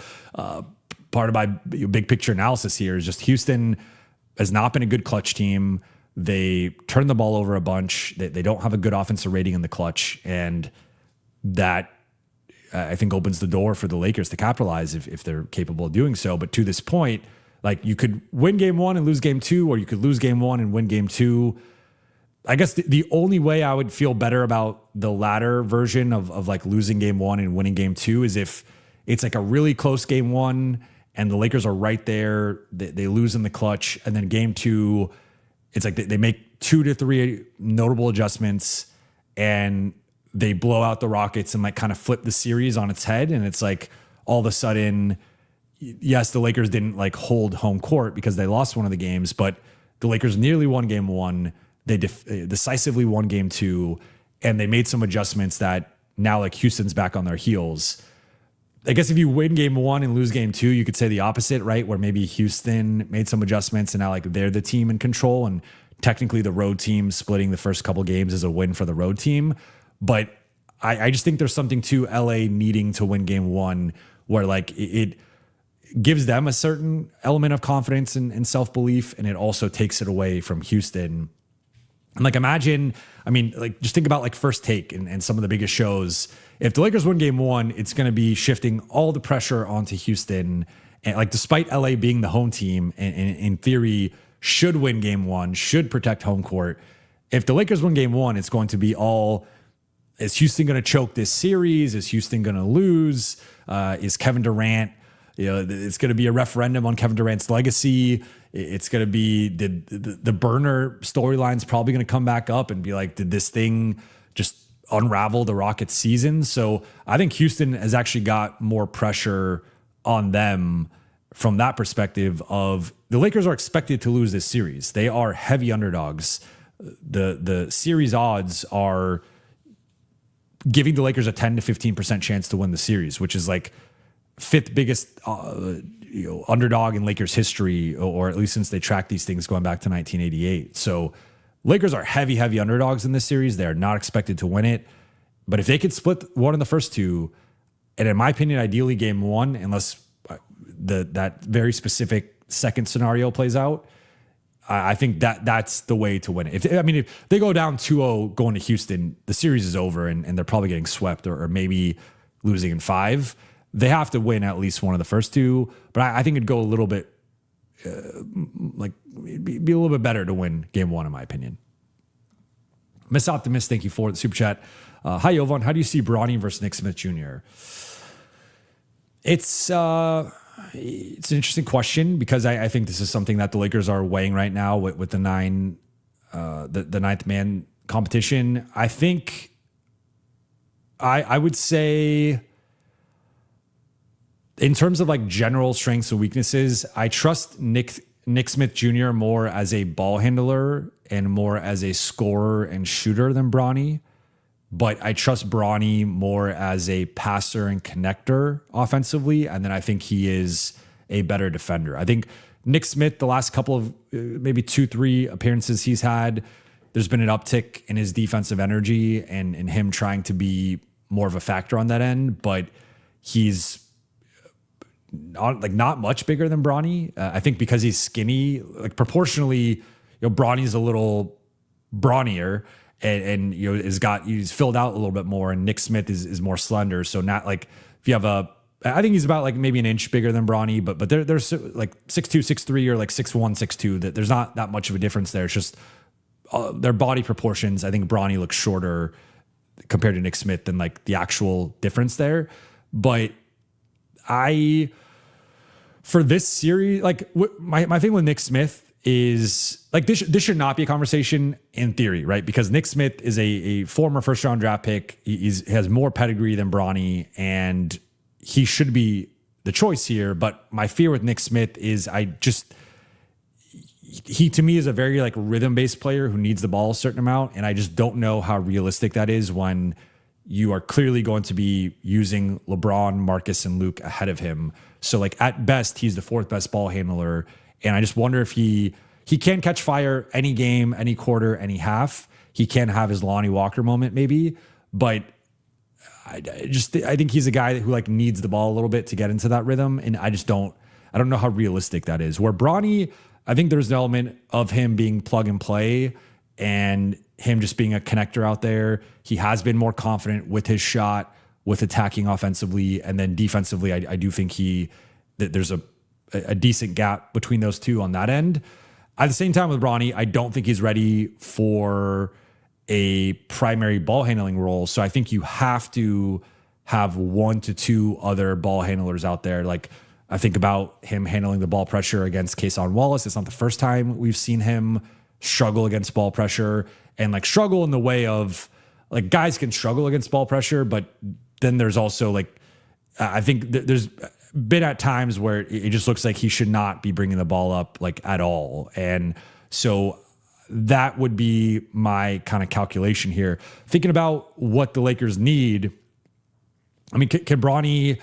my big picture analysis here is just Houston has not been a good clutch team. They turn the ball over a bunch. They don't have a good offensive rating in the clutch. And that, I think, opens the door for the Lakers to capitalize if they're capable of doing so. But to this point, like, you could win game one and lose game two, or you could lose game one and win game two. I guess the only way I would feel better about the latter version of like losing game one and winning game two is if it's like a really close game one and the Lakers are right there. They lose in the clutch. And then game 2, it's like they make 2 to 3 notable adjustments and they blow out the Rockets and like kind of flip the series on its head. And it's like all of a sudden, yes, the Lakers didn't like hold home court because they lost one of the games, but the Lakers nearly won game 1. They decisively won game 2, and they made some adjustments that now like Houston's back on their heels. I guess if you win game 1 and lose game 2, you could say the opposite, right? Where maybe Houston made some adjustments and now like they're the team in control, and technically the road team splitting the first couple games is a win for the road team. But I just think there's something to LA needing to win game 1 where like it gives them a certain element of confidence and self-belief, and it also takes it away from Houston. And like imagine, I mean, like just think about like First Take and some of the biggest shows. If the Lakers win game 1, it's going to be shifting all the pressure onto Houston. And like despite LA being the home team and in theory should win game 1, should protect home court. If the Lakers win game 1, it's going to be all, is Houston going to choke this series? Is Houston going to lose? Is Kevin Durant, it's going to be a referendum on Kevin Durant's legacy. It's going to be the burner storyline's probably going to come back up and be like, did this thing just unravel the Rockets season? So I think Houston has actually got more pressure on them from that perspective of the Lakers are expected to lose this series. They are heavy underdogs. The series odds are giving the Lakers a 10 to 15% chance to win the series, which is like 5th biggest underdog in Lakers history, or at least since they track these things going back to 1988. So Lakers are heavy underdogs in this series. They are not expected to win it. But if they could split one in the first 2, and in my opinion, ideally game 1, unless that very specific second scenario plays out, I think that's the way to win it. If they go down 2-0 going to Houston, the series is over and they're probably getting swept or maybe losing in 5. They have to win at least one of the first 2, but I think it'd go a little bit be a little bit better to win game 1 in my opinion. Miss Optimist, thank you for the super chat. Hi Jovan, how do you see Bronny versus Nick Smith Jr.? It's an interesting question because I think this is something that the Lakers are weighing right now with the 9, the 9th man competition. I think I would say in terms of like general strengths and weaknesses, I trust Nick Smith Jr. more as a ball handler and more as a scorer and shooter than Bronny. But I trust Bronny more as a passer and connector offensively. And then I think he is a better defender. I think Nick Smith, the last couple of maybe 2-3 appearances he's had, there's been an uptick in his defensive energy and him trying to be more of a factor on that end. But he's not much bigger than Bronny. I think because he's skinny, like proportionally, Bronny's a little brawnier. And he's filled out a little bit more, and Nick Smith is more slender. So not like if you have I think he's about like maybe an inch bigger than Bronny, but there's like 6'2", 6'3", or like 6'1", 6'2". That there's not that much of a difference there. It's just their body proportions. I think Bronny looks shorter compared to Nick Smith than like the actual difference there. But for this series, like my thing with Nick Smith is like this should not be a conversation in theory, right? Because Nick Smith is a former first round draft pick. He has more pedigree than Bronny, and he should be the choice here. But my fear with Nick Smith is he to me is a very like rhythm based player who needs the ball a certain amount. And I just don't know how realistic that is when you are clearly going to be using LeBron, Marcus, and Luke ahead of him. So like at best, he's the 4th best ball handler. And I just wonder if he can catch fire any game, any quarter, any half. He can have his Lonnie Walker moment maybe, but I think he's a guy who like needs the ball a little bit to get into that rhythm. And I don't know how realistic that is. Where Bronny, I think there's an element of him being plug and play and him just being a connector out there. He has been more confident with his shot, with attacking offensively, and then defensively. I do think there's a decent gap between those two on that end. At the same time with Bronny, I don't think he's ready for a primary ball handling role. So I think you have to have 1 to 2 other ball handlers out there. Like I think about him handling the ball pressure against Kason Wallace. It's not the first time we've seen him struggle against ball pressure, and like struggle in the way of like guys can struggle against ball pressure, but then there's also like, I think there's been at times where it just looks like he should not be bringing the ball up like at all. And so that would be my kind of calculation here. Thinking about what the Lakers need. I mean, can Bronny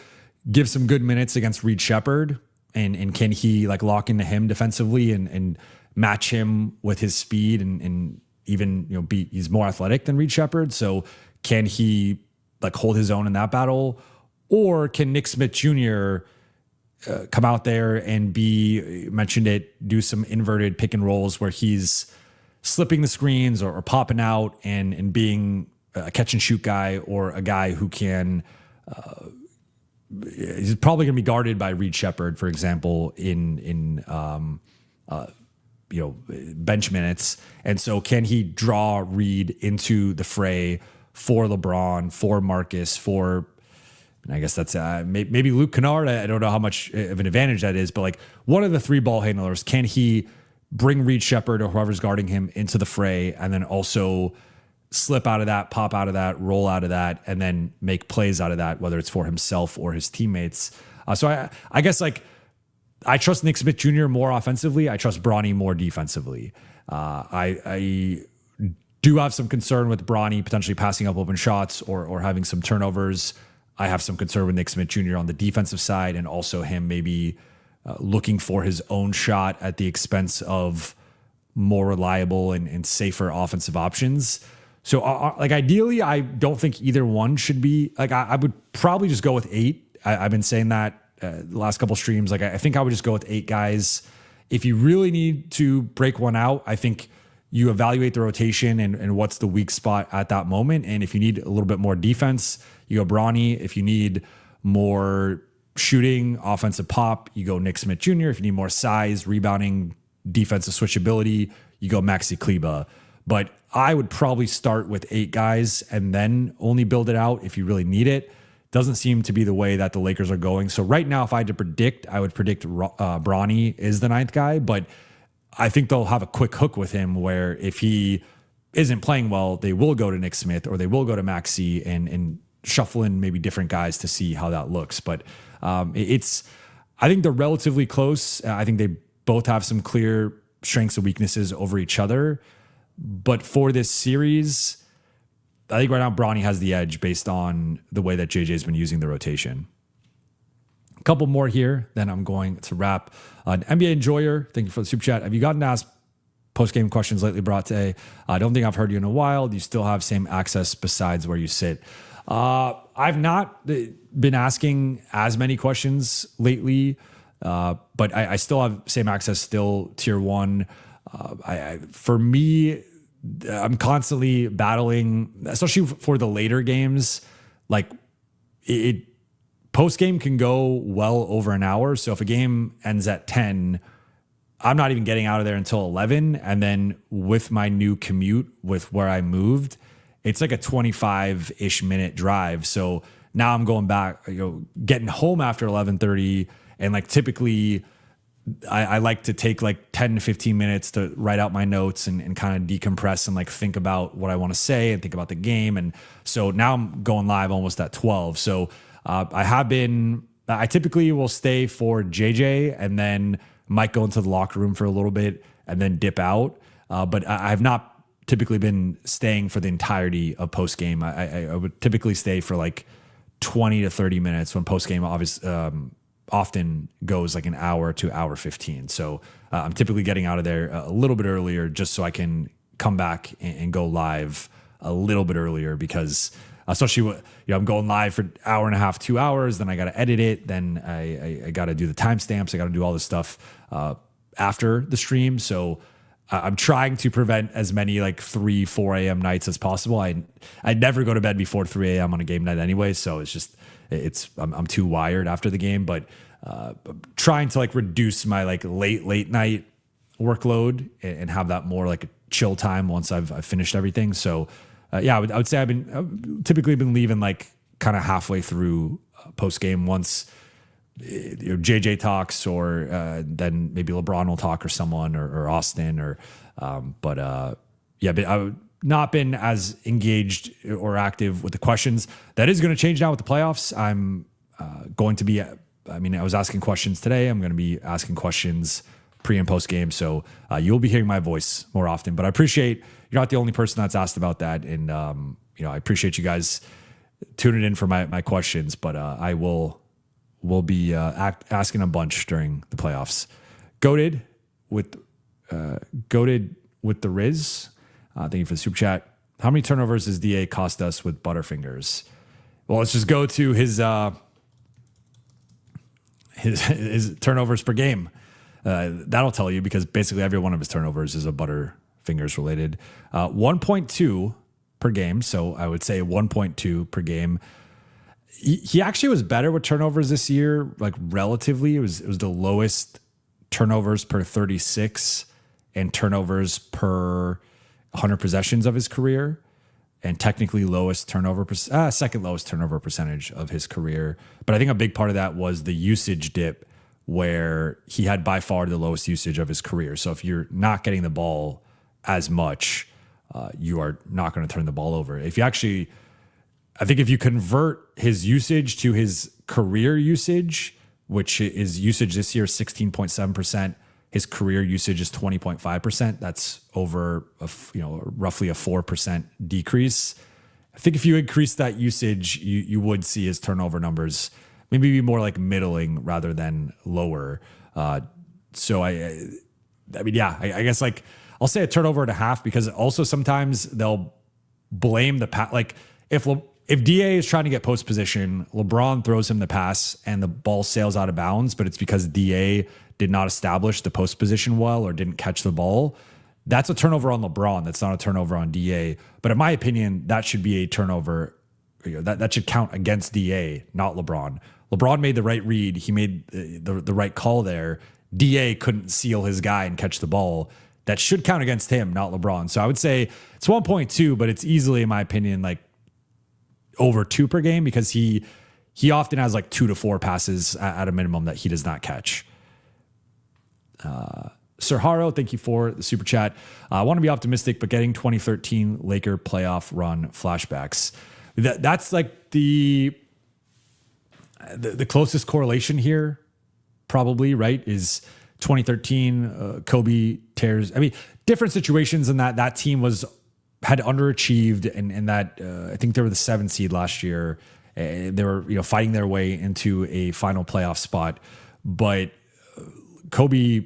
give some good minutes against Reed Shepherd? And can he like lock into him defensively and match him with his speed and even, you know, he's more athletic than Reed Shepherd. So can he like hold his own in that battle? Or can Nick Smith Jr. Come out there and mentioned it, do some inverted pick and rolls where he's slipping the screens or popping out and being a catch and shoot guy, or a guy who can, he's probably going to be guarded by Reed Shepherd, for example, in bench minutes. And so can he draw Reed into the fray for LeBron, for Marcus, for, and I guess that's maybe Luke Kennard. I don't know how much of an advantage that is, but like one of the three ball handlers, can he bring Reed Shepherd or whoever's guarding him into the fray, and then also slip out of that, pop out of that, roll out of that, and then make plays out of that, whether it's for himself or his teammates. So I guess like I trust Nick Smith Jr. more offensively. I trust Bronny more defensively. I do have some concern with Bronny potentially passing up open shots or having some turnovers. I have some concern with Nick Smith Jr. on the defensive side, and also him maybe looking for his own shot at the expense of more reliable and safer offensive options. So like ideally, I don't think either one should be like, I would probably just go with 8. I've been saying that the last couple streams. Like I think I would just go with 8 guys. If you really need to break one out, I think you evaluate the rotation and what's the weak spot at that moment. And if you need a little bit more defense, you go Bronny. If you need more shooting, offensive pop, you go Nick Smith Jr. If you need more size, rebounding, defensive switchability, you go Maxi Kleber. But I would probably start with 8 guys and then only build it out if you really need it. Doesn't seem to be the way that the Lakers are going. So right now, if I had to predict, I would predict Bronny is the 9th guy, but I think they'll have a quick hook with him where if he isn't playing well, they will go to Nick Smith or they will go to Maxi and shuffle in maybe different guys to see how that looks. But I think they're relatively close. I think they both have some clear strengths and weaknesses over each other. But for this series, I think right now Bronny has the edge based on the way that JJ's been using the rotation. A couple more here, then I'm going to wrap. An NBA Enjoyer, thank you for the super chat. Have you gotten asked post-game questions lately, Brate? I don't think I've heard you in a while. Do you still have same access besides where you sit? I've not been asking as many questions lately, but I still have same access, still tier 1. For me, I'm constantly battling, especially for the later games. Like it post game can go well over an hour. So if a game ends at 10, I'm not even getting out of there until 11. And then with my new commute with where I moved, it's like a 25-ish minute drive. So now I'm going back, getting home after 11:30, and like typically I like to take like 10 to 15 minutes to write out my notes and kind of decompress and like think about what I want to say and think about the game. And so now I'm going live almost at 12. So I typically will stay for JJ and then might go into the locker room for a little bit and then dip out. But I have not typically been staying for the entirety of post game. I would typically stay for like 20 to 30 minutes when post game often goes like an hour to hour 15. So I'm typically getting out of there a little bit earlier just so I can come back and go live a little bit earlier, because especially I'm going live for an hour and a half, 2 hours, then I got to edit it. Then I got to do the timestamps. I got to do all this stuff after the stream. So I'm trying to prevent as many like 3, 4 a.m. nights as possible. I never go to bed before 3 a.m. on a game night anyway. So it's just, I'm too wired after the game, but trying to like reduce my like late night workload and have that more like a chill time once I've finished everything. So I would say I've typically been leaving like kind of halfway through post game once JJ talks, or then maybe LeBron will talk, or someone, or Austin, but I've not been as engaged or active with the questions. That is going to change now with the playoffs. I'm going to be, I was asking questions today. I'm going to be asking questions pre and post game. So you'll be hearing my voice more often, but I appreciate you're not the only person that's asked about that. And, I appreciate you guys tuning in for my questions, but I will be asking a bunch during the playoffs. Goated with the Riz. Thank you for the super chat. How many turnovers does DA cost us with Butterfingers? Well, let's just go to his turnovers per game. That'll tell you, because basically every one of his turnovers is a Butterfingers related. 1.2 per game. So I would say 1.2 per game. He actually was better with turnovers this year, like relatively. It was the lowest turnovers per 36 and turnovers per 100 possessions of his career, and technically second lowest turnover percentage of his career. But I think a big part of that was the usage dip, where he had by far the lowest usage of his career. So if you're not getting the ball as much, you are not going to turn the ball over. I think if you convert his usage to his career usage, which is usage this year 16.7%, his career usage is 20.5%. That's over roughly a 4% decrease. I think if you increase that usage, you would see his turnover numbers maybe be more like middling rather than lower. So I guess like I'll say a turnover and a half, because also sometimes they'll blame the pass. Like if DA is trying to get post position, LeBron throws him the pass and the ball sails out of bounds, but it's because DA did not establish the post position well or didn't catch the ball. That's a turnover on LeBron. That's not a turnover on DA. But in my opinion, that should be a turnover. That should count against DA, not LeBron. LeBron made the right read. He made the right call there. DA couldn't seal his guy and catch the ball. That should count against him, not LeBron. So I would say it's 1.2, but it's easily, in my opinion, like over 2 per game, because he often has like 2 to 4 passes at a minimum that he does not catch. Sir Haro, thank you for the super chat. I want to be optimistic, but getting 2013 Laker playoff run flashbacks. That's like the closest correlation here, probably, right? Is 2013 Kobe tears. Different situations in that team had underachieved, and that I think they were the 7th seed last year. They were fighting their way into a final playoff spot, but Kobe,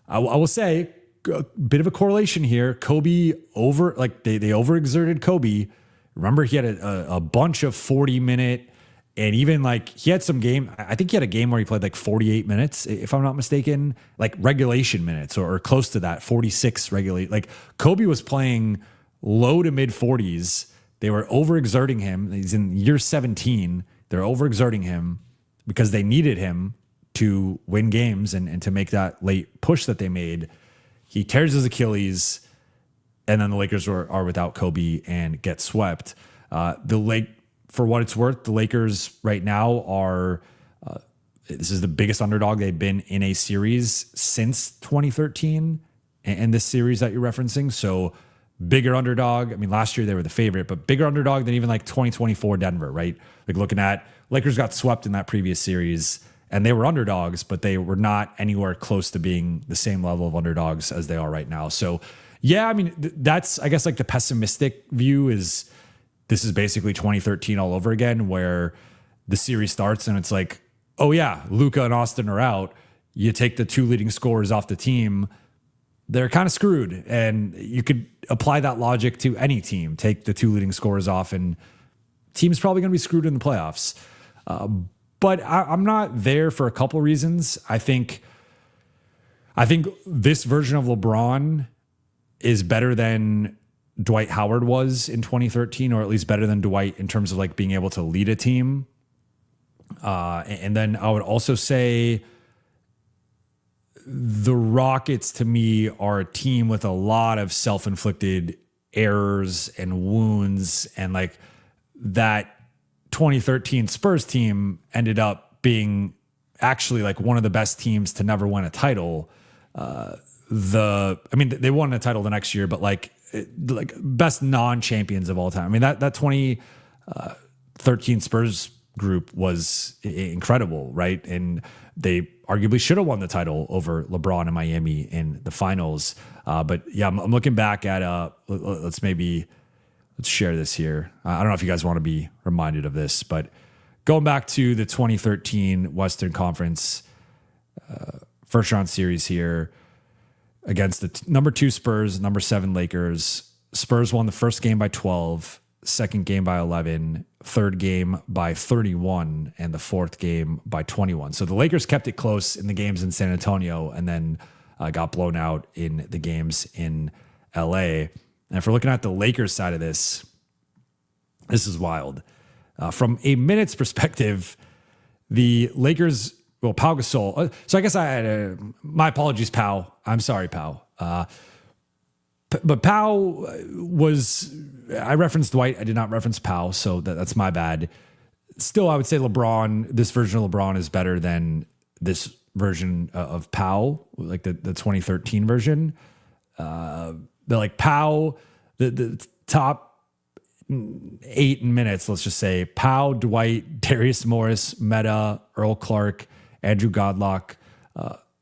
I will say, a bit of a correlation here. Kobe they overexerted Kobe. Remember, he had a bunch of 40-minute, and even like he had some game. I think he had a game where he played like 48 minutes, if I'm not mistaken, like regulation minutes or close to that, 46 regulate. Like Kobe was playing low to mid 40s. They were overexerting him. He's in year 17. They're overexerting him because they needed him to win games and to make that late push that they made. He tears his Achilles, and then the Lakers are without Kobe and get swept. For what it's worth, the Lakers right now are this is the biggest underdog they've been in a series since 2013, and this series that you're referencing. So bigger underdog. Last year they were the favorite, but bigger underdog than even like 2024 Denver, right? Like looking at Lakers got swept in that previous series, and they were underdogs, but they were not anywhere close to being the same level of underdogs as they are right now. So yeah, that's, I guess, like the pessimistic view is this is basically 2013 all over again, where the series starts and it's like, oh yeah, Luka and Austin are out. You take the 2 leading scorers off the team, they're kind of screwed. And you could apply that logic to any team. Take the 2 leading scorers off and team's probably going to be screwed in the playoffs. But I'm not there for a couple reasons. I think this version of LeBron is better than Dwight Howard was in 2013, or at least better than Dwight in terms of like being able to lead a team. And then I would also say the Rockets to me are a team with a lot of self-inflicted errors and wounds, and like that 2013 Spurs team ended up being actually like one of the best teams to never win a title. They won a title the next year, but like best non-champions of all time. I mean, that 2013 Spurs group was incredible, right? And they arguably should have won the title over LeBron and Miami in the finals. But yeah, I'm looking back at, let's share this here. I don't know if you guys want to be reminded of this, but going back to the 2013 Western Conference first round series here against the number 2 Spurs, number 7 Lakers. Spurs won the first game by 12, second game by 11, third game by 31, and the fourth game by 21. So the Lakers kept it close in the games in San Antonio and then got blown out in the games in LA. And if we're looking at the Lakers side of this is wild. From a minutes perspective, the Lakers, well, Pau Gasol. So I guess I had my apologies, Pau. I'm sorry, Pau. But Pau I referenced Dwight. I did not reference Pau, so that's my bad. Still, I would say this version of LeBron is better than this version of Pau, like the 2013 version. The top 8 minutes, let's just say Pau, Dwight, Darius Morris, Meta, Earl Clark, Andrew Godlock,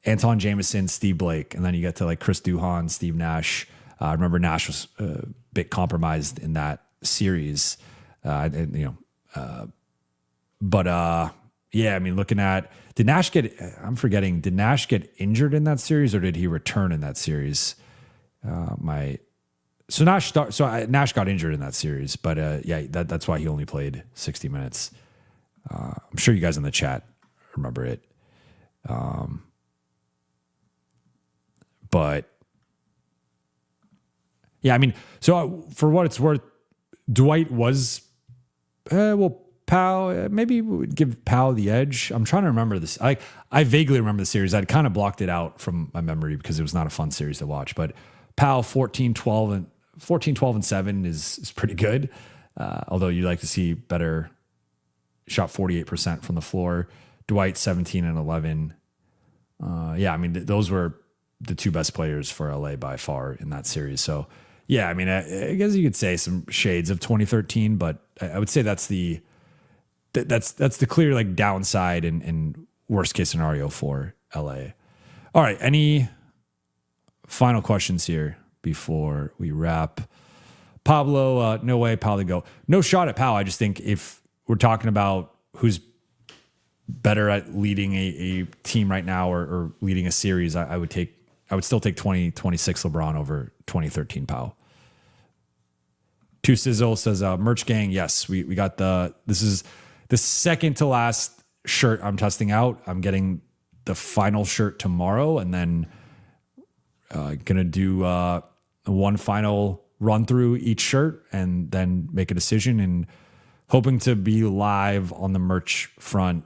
Anton Jameson, Steve Blake, and then you get to like Chris Duhon, Steve Nash. I remember Nash was a bit compromised in that series, yeah. I mean, looking at did Nash get injured in that series or did he return in that series? Nash got injured in that series, but that's why he only played 60 minutes. I'm sure you guys in the chat remember it. But yeah, I mean, so for what it's worth, Dwight was, Pau, maybe we would give Pau the edge. I'm trying to remember this. I vaguely remember the series. I'd kind of blocked it out from my memory because it was not a fun series to watch, but Pau 14-12 and 7 is pretty good. Although you'd like to see better, shot 48% from the floor. Dwight 17 and 11. I mean, those were the 2 best players for LA by far in that series. So yeah, I mean, I guess you could say some shades of 2013, but I would say that's the clear like downside and worst case scenario for LA. All right. Any final questions here before we wrap? Pablo, no way, Pau to go. No shot at Pau. I just think if we're talking about who's better at leading a team right now or leading a series, I would still take 2026 LeBron over 2013 Pau. 2 Sizzle says, merch gang. Yes, we got this is the second to last shirt I'm testing out. I'm getting the final shirt tomorrow and then gonna do one final run through each shirt and then make a decision, and hoping to be live on the merch front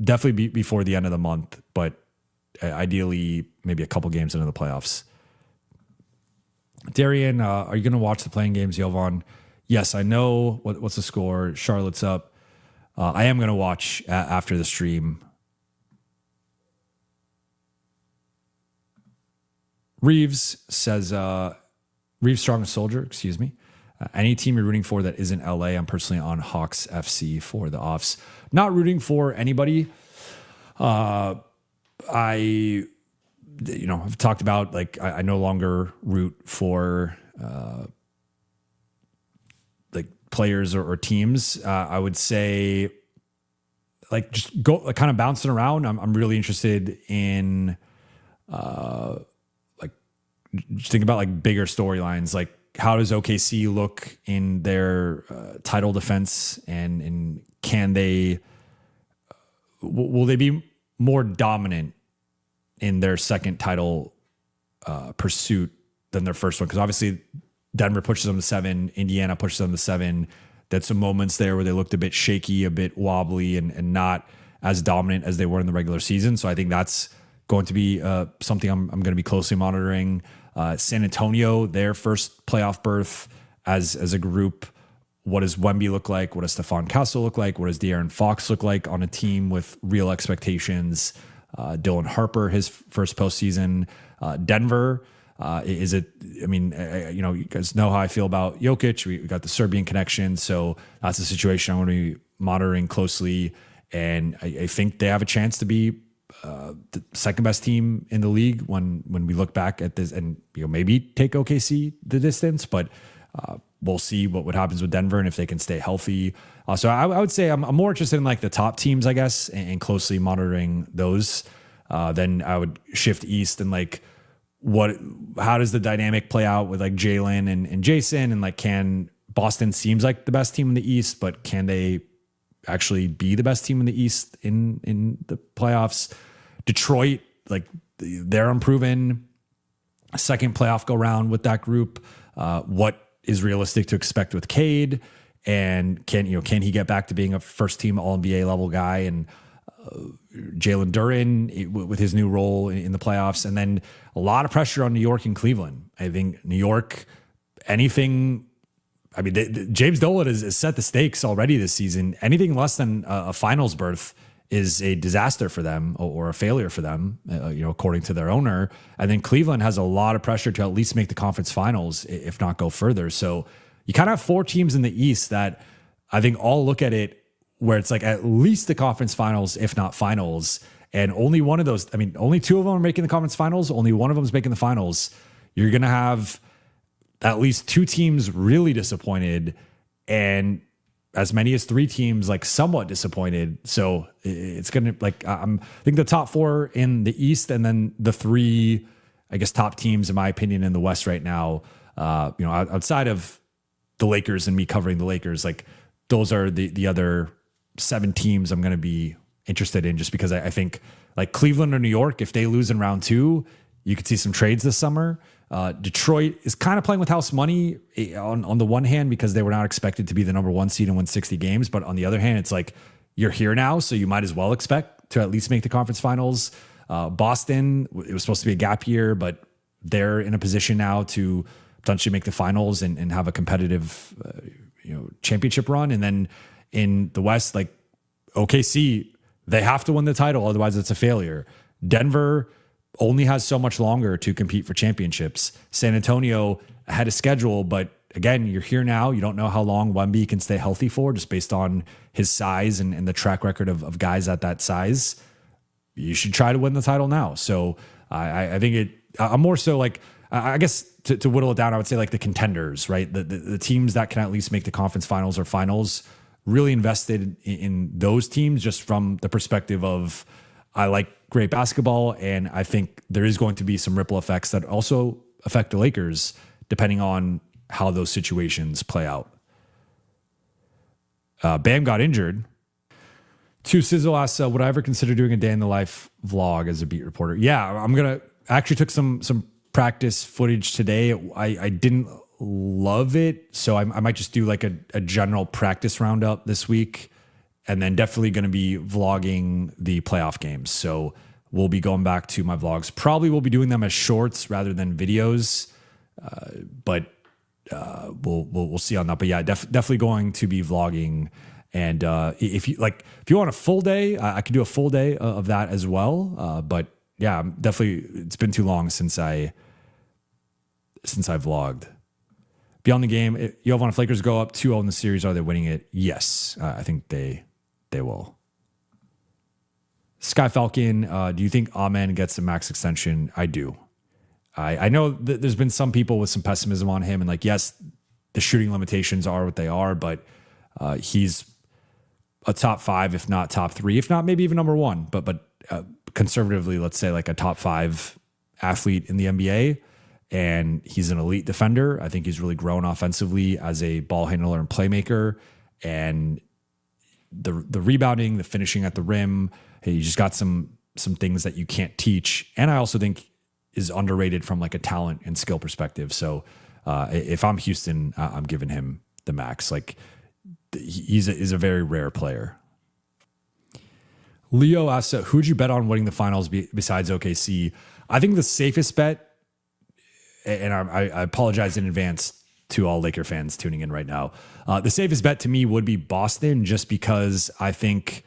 definitely before the end of the month, but ideally maybe a couple games into the playoffs. Darian, are you going to watch the playing games, Jovan? Yes, I know. What's the score? Charlotte's up. I am going to watch after the stream. Reaves says, Reaves Strongest Soldier, excuse me. Any team you're rooting for that isn't LA, I'm personally on Hawks FC for the offs. Not rooting for anybody. I've talked about like I no longer root for like players or teams. I would say like just go like, kind of bouncing around. I'm really interested in like just think about like bigger storylines. Like how does OKC look in their title defense, and can they will they be more dominant in their second title pursuit than their first one? Because obviously Denver pushes them to 7, Indiana pushes them to 7. That's some moments there where they looked a bit shaky, a bit wobbly, and not as dominant as they were in the regular season. So I think that's going to be something I'm going to be closely monitoring. San Antonio, their first playoff berth as a group what does Wemby look like? What does Stephon Castle look like? What does De'Aaron Fox look like on a team with real expectations? Dylan Harper, his first postseason. Denver, is it? I mean, you guys know how I feel about Jokic. We got the Serbian connection, so that's a situation I'm going to be monitoring closely. And I think they have a chance to be the second best team in the league when we look back at this, and maybe take OKC the distance, but we'll see what happens with Denver and if they can stay healthy. So I would say I'm more interested in like the top teams, I guess, and closely monitoring those. Then I would shift east and like how does the dynamic play out with like Jalen and Jason, and like can Boston seems like the best team in the East, but can they actually be the best team in the East in the playoffs? Detroit, like they're unproven. A second playoff go round with that group. What is realistic to expect with Cade, and can he get back to being a first team All NBA level guy? And Jalen Duren with his new role in the playoffs, and then a lot of pressure on New York and Cleveland. I think New York, anything. I mean, James Dolan has set the stakes already this season. Anything less than a finals berth is a disaster for them or a failure for them, according to their owner. I think Cleveland has a lot of pressure to at least make the conference finals, if not go further. So you kind of have four teams in the East that I think all look at it where it's like at least the conference finals, if not finals. And only one of those, I mean, only two of them are making the conference finals. Only one of them is making the finals. You're going to have at least two teams really disappointed, and as many as three teams like somewhat disappointed. So it's going to I think the top four in the East, and then the three, I guess, top teams in my opinion in the West right now, outside of the Lakers and me covering the Lakers, like those are the other seven teams I'm going to be interested in, just because I think like Cleveland or New York, if they lose in round two, you could see some trades this summer. Detroit is kind of playing with house money on the one hand, because they were not expected to be the number one seed and win 60 games. But on the other hand, it's like you're here now, so you might as well expect to at least make the conference finals. Boston, it was supposed to be a gap year, but they're in a position now to potentially make the finals and have a competitive championship run. And then in the West, like OKC, they have to win the title, otherwise it's a failure. Denver only has so much longer to compete for championships. San Antonio had a schedule, but again, you're here now. You don't know how long Wemby can stay healthy for, just based on his size and the track record of guys at that size. You should try to win the title now. So I think I'm more so like, I guess to whittle it down, I would say like the contenders, right? The teams that can at least make the conference finals or finals, really invested in those teams, just from the perspective of, I like great basketball, and I think there is going to be some ripple effects that also affect the Lakers, depending on how those situations play out. Bam got injured. Two Sizzle asks, would I ever consider doing a day in the life vlog as a beat reporter? Yeah, I actually took some practice footage today. I didn't love it, so I might just do like a general practice roundup this week. And then definitely going to be vlogging the playoff games. So we'll be going back to my vlogs. Probably we'll be doing them as shorts rather than videos. But we'll see on that. But yeah, definitely going to be vlogging. And if you want a full day, I could do a full day of that as well. But yeah, definitely, it's been too long since I vlogged. Beyond the game, Jovan, if Lakers go up 2-0 in the series, are they winning it? Yes, I think they will. Sky Falcon, do you think Amen gets a max extension? I do. I know that there's been some people with some pessimism on him, and like, yes, the shooting limitations are what they are, but he's a top 5, if not top 3, if not maybe even number 1, but conservatively, let's say like a top 5 athlete in the NBA, and he's an elite defender. I think he's really grown offensively as a ball handler and playmaker, and the rebounding, the finishing at the rim. Hey, you just got some things that you can't teach. And I also think is underrated from like a talent and skill perspective. So if I'm Houston, I'm giving him the max. Like he's a very rare player. Leo asks, who'd you bet on winning the finals besides OKC? I think the safest bet, and I apologize in advance to all Laker fans tuning in right now. The safest bet to me would be Boston, just because I think,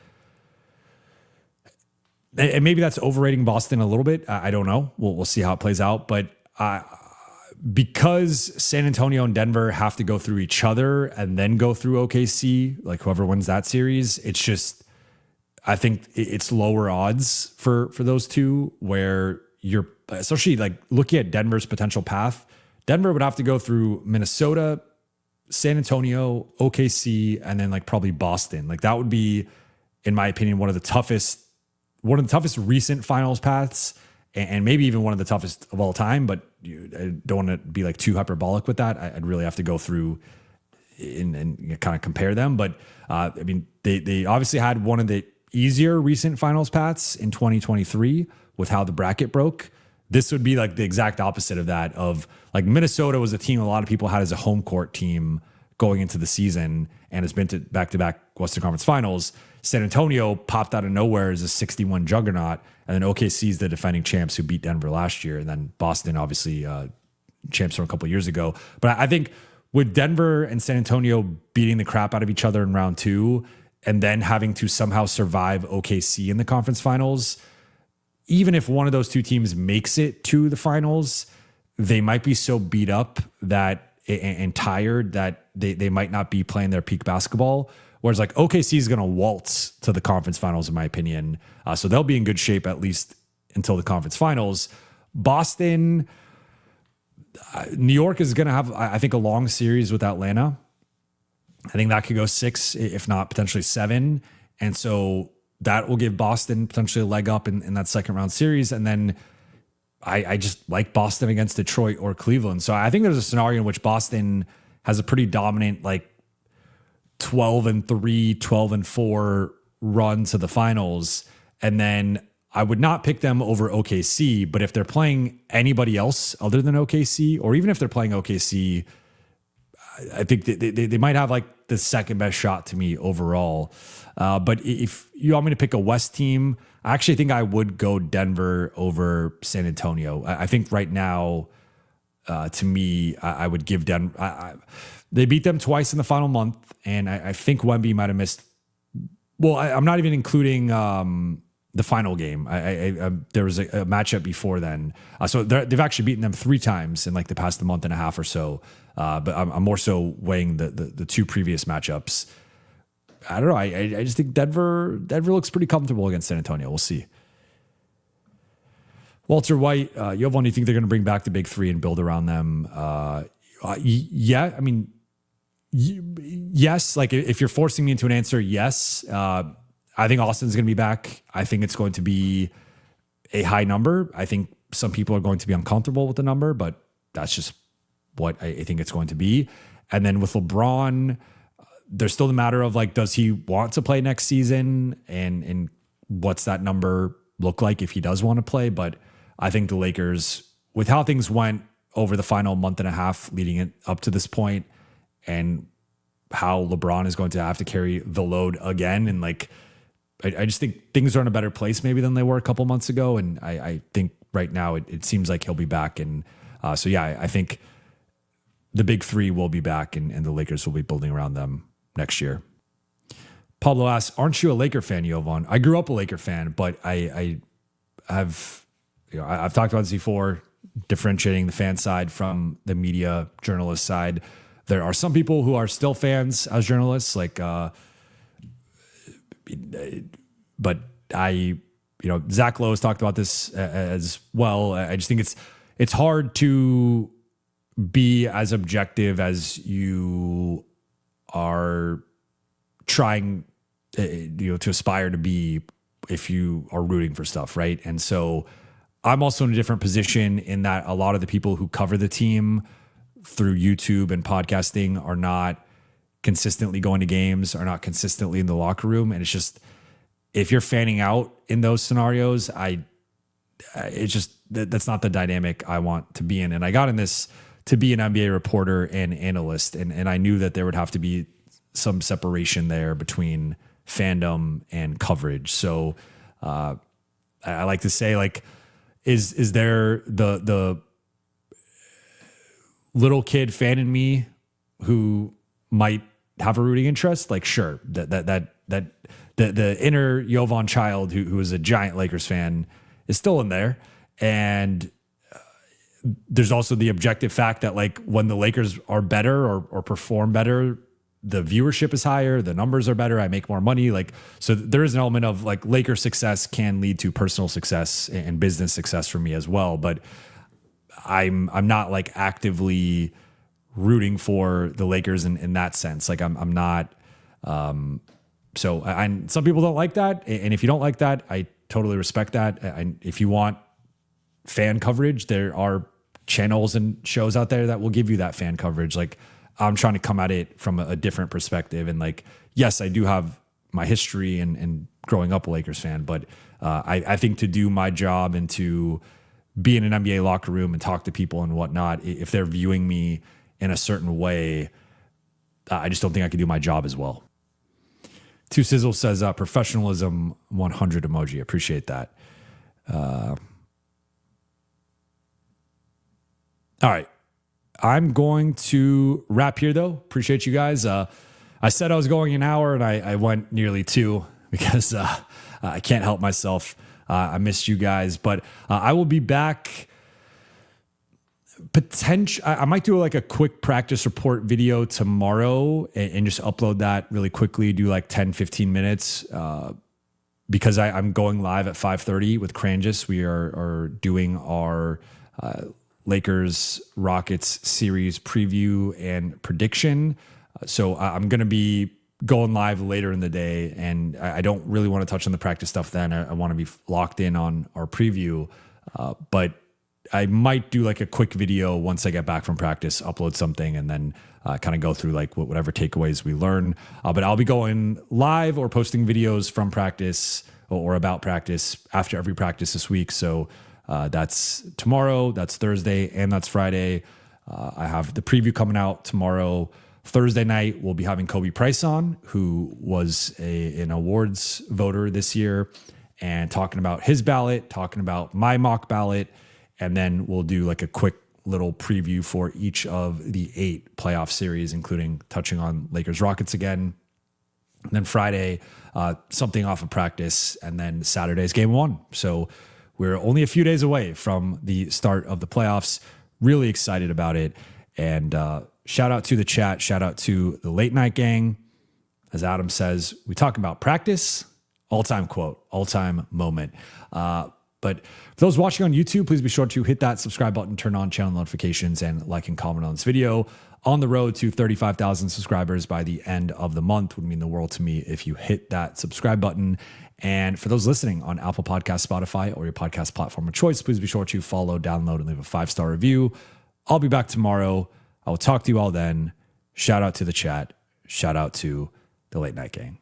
and maybe that's overrating Boston a little bit. I don't know. We'll see how it plays out. But because San Antonio and Denver have to go through each other and then go through OKC, like whoever wins that series, it's just, I think it's lower odds for those two, where you're, especially like looking at Denver's potential path. Denver would have to go through Minnesota, San Antonio, OKC, and then like probably Boston. Like that would be, in my opinion, one of the toughest recent finals paths, and maybe even one of the toughest of all time. But I don't want to be like too hyperbolic with that. I'd really have to go through and kind of compare them. But I mean, they obviously had one of the easier recent finals paths in 2023 with how the bracket broke. This would be like the exact opposite of that. Of like Minnesota was a team a lot of people had as a home court team going into the season and has been to back-to-back Western Conference Finals. San Antonio popped out of nowhere as a 61 juggernaut, and then OKC is the defending champs who beat Denver last year, and then Boston obviously champs from a couple of years ago. But I think with Denver and San Antonio beating the crap out of each other in round two, and then having to somehow survive OKC in the conference finals, even if one of those two teams makes it to the finals, they might be so beat up that and tired that they might not be playing their peak basketball. Whereas like OKC is going to waltz to the conference finals, in my opinion. So they'll be in good shape at least until the conference finals. Boston, New York is going to have, I think, a long series with Atlanta. I think that could go 6, if not potentially 7. And so that will give Boston potentially a leg up in that second round series. And then I just like Boston against Detroit or Cleveland. So I think there's a scenario in which Boston has a pretty dominant, like 12-3, 12-4 run to the finals. And then I would not pick them over OKC, but if they're playing anybody else other than OKC, or even if they're playing OKC, I think they might have like the second best shot to me overall. But if you want me to pick a West team, I actually think I would go Denver over San Antonio. I think right now, to me, I would give Denver. They beat them twice in the final month, and I think Wemby might have missed. Well, I'm not even including the final game. There was a matchup before then, so they've actually beaten them 3 times in like the past month and a half or so. But I'm more so weighing the 2 previous matchups. I don't know. I just think Denver looks pretty comfortable against San Antonio. We'll see. Walter White, Jovan, do you think they're going to bring back the big 3 and build around them? Yeah, I mean, yes. Like if you're forcing me into an answer, yes. I think Austin's going to be back. I think it's going to be a high number. I think some people are going to be uncomfortable with the number, but that's just what I think it's going to be. And then with LeBron, there's still the matter of like, does he want to play next season? And what's that number look like if he does want to play? But I think the Lakers, with how things went over the final month and a half leading it up to this point, and how LeBron is going to have to carry the load again. And like, I just think things are in a better place maybe than they were a couple months ago. And I think right now it seems like he'll be back. And so, yeah, I think the big 3 will be back, and the Lakers will be building around them next year. Pablo asks, aren't you a Laker fan, Jovan? I grew up a Laker fan, but I've talked about this before, differentiating the fan side from the media journalist side. There are some people who are still fans as journalists, like, but Zach Lowe has talked about this as well. I just think it's hard to be as objective as you are trying, to aspire to be if you are rooting for stuff, right? And so I'm also in a different position in that a lot of the people who cover the team through YouTube and podcasting are not consistently going to games, are not consistently in the locker room. And it's just, if you're fanning out in those scenarios, that's not the dynamic I want to be in. And I got in this to be an NBA reporter and analyst. And I knew that there would have to be some separation there between fandom and coverage. So I like to say, like, is there the little kid fan in me who might have a rooting interest, like sure, the inner Jovan child who is a giant Lakers fan is still in there. And there's also the objective fact that like when the Lakers are better or perform better, the viewership is higher, the numbers are better, I make more money. Like, so there is an element of like Lakers success can lead to personal success and business success for me as well. But I'm not like actively rooting for the Lakers in that sense. Like I'm not. So some people don't like that. And if you don't like that, I totally respect that. If you want fan coverage, there are channels and shows out there that will give you that fan coverage. Like I'm trying to come at it from a different perspective. And like, yes, I do have my history and growing up a Lakers fan, but I think to do my job and to be in an NBA locker room and talk to people and whatnot, if they're viewing me in a certain way, I just don't think I could do my job as well. Two Sizzle says, professionalism 100 emoji. Appreciate that. All right. I'm going to wrap here, though. Appreciate you guys. I said I was going an hour, and I went nearly 2 because I can't help myself. I missed you guys, but I will be back. I might do like a quick practice report video tomorrow and just upload that really quickly, do like 10, 15 minutes because I'm going live at 5:30 with Cranjus. We are doing our Lakers Rockets series preview and prediction. So I'm going to be going live later in the day, and I don't really want to touch on the practice stuff then. I want to be locked in on our preview, but I might do like a quick video once I get back from practice, upload something, and then kind of go through like whatever takeaways we learn. But I'll be going live or posting videos from practice or about practice after every practice this week. So that's tomorrow, that's Thursday, and that's Friday. I have the preview coming out tomorrow. Thursday night, we'll be having Kobe Price on, who was an awards voter this year, and talking about his ballot, talking about my mock ballot, and then we'll do like a quick little preview for each of the 8 playoff series, including touching on Lakers Rockets again. And then Friday, something off of practice, and then Saturday's game 1. So we're only a few days away from the start of the playoffs. Really excited about it. And shout out to the chat. Shout out to the late night gang. As Adam says, we talk about practice. All-time quote, all-time moment. But for those watching on YouTube, please be sure to hit that subscribe button, turn on channel notifications, and like and comment on this video. On the road to 35,000 subscribers by the end of the month would mean the world to me if you hit that subscribe button. And for those listening on Apple Podcasts, Spotify, or your podcast platform of choice, please be sure to follow, download, and leave a 5-star review. I'll be back tomorrow. I will talk to you all then. Shout out to the chat. Shout out to the late night gang.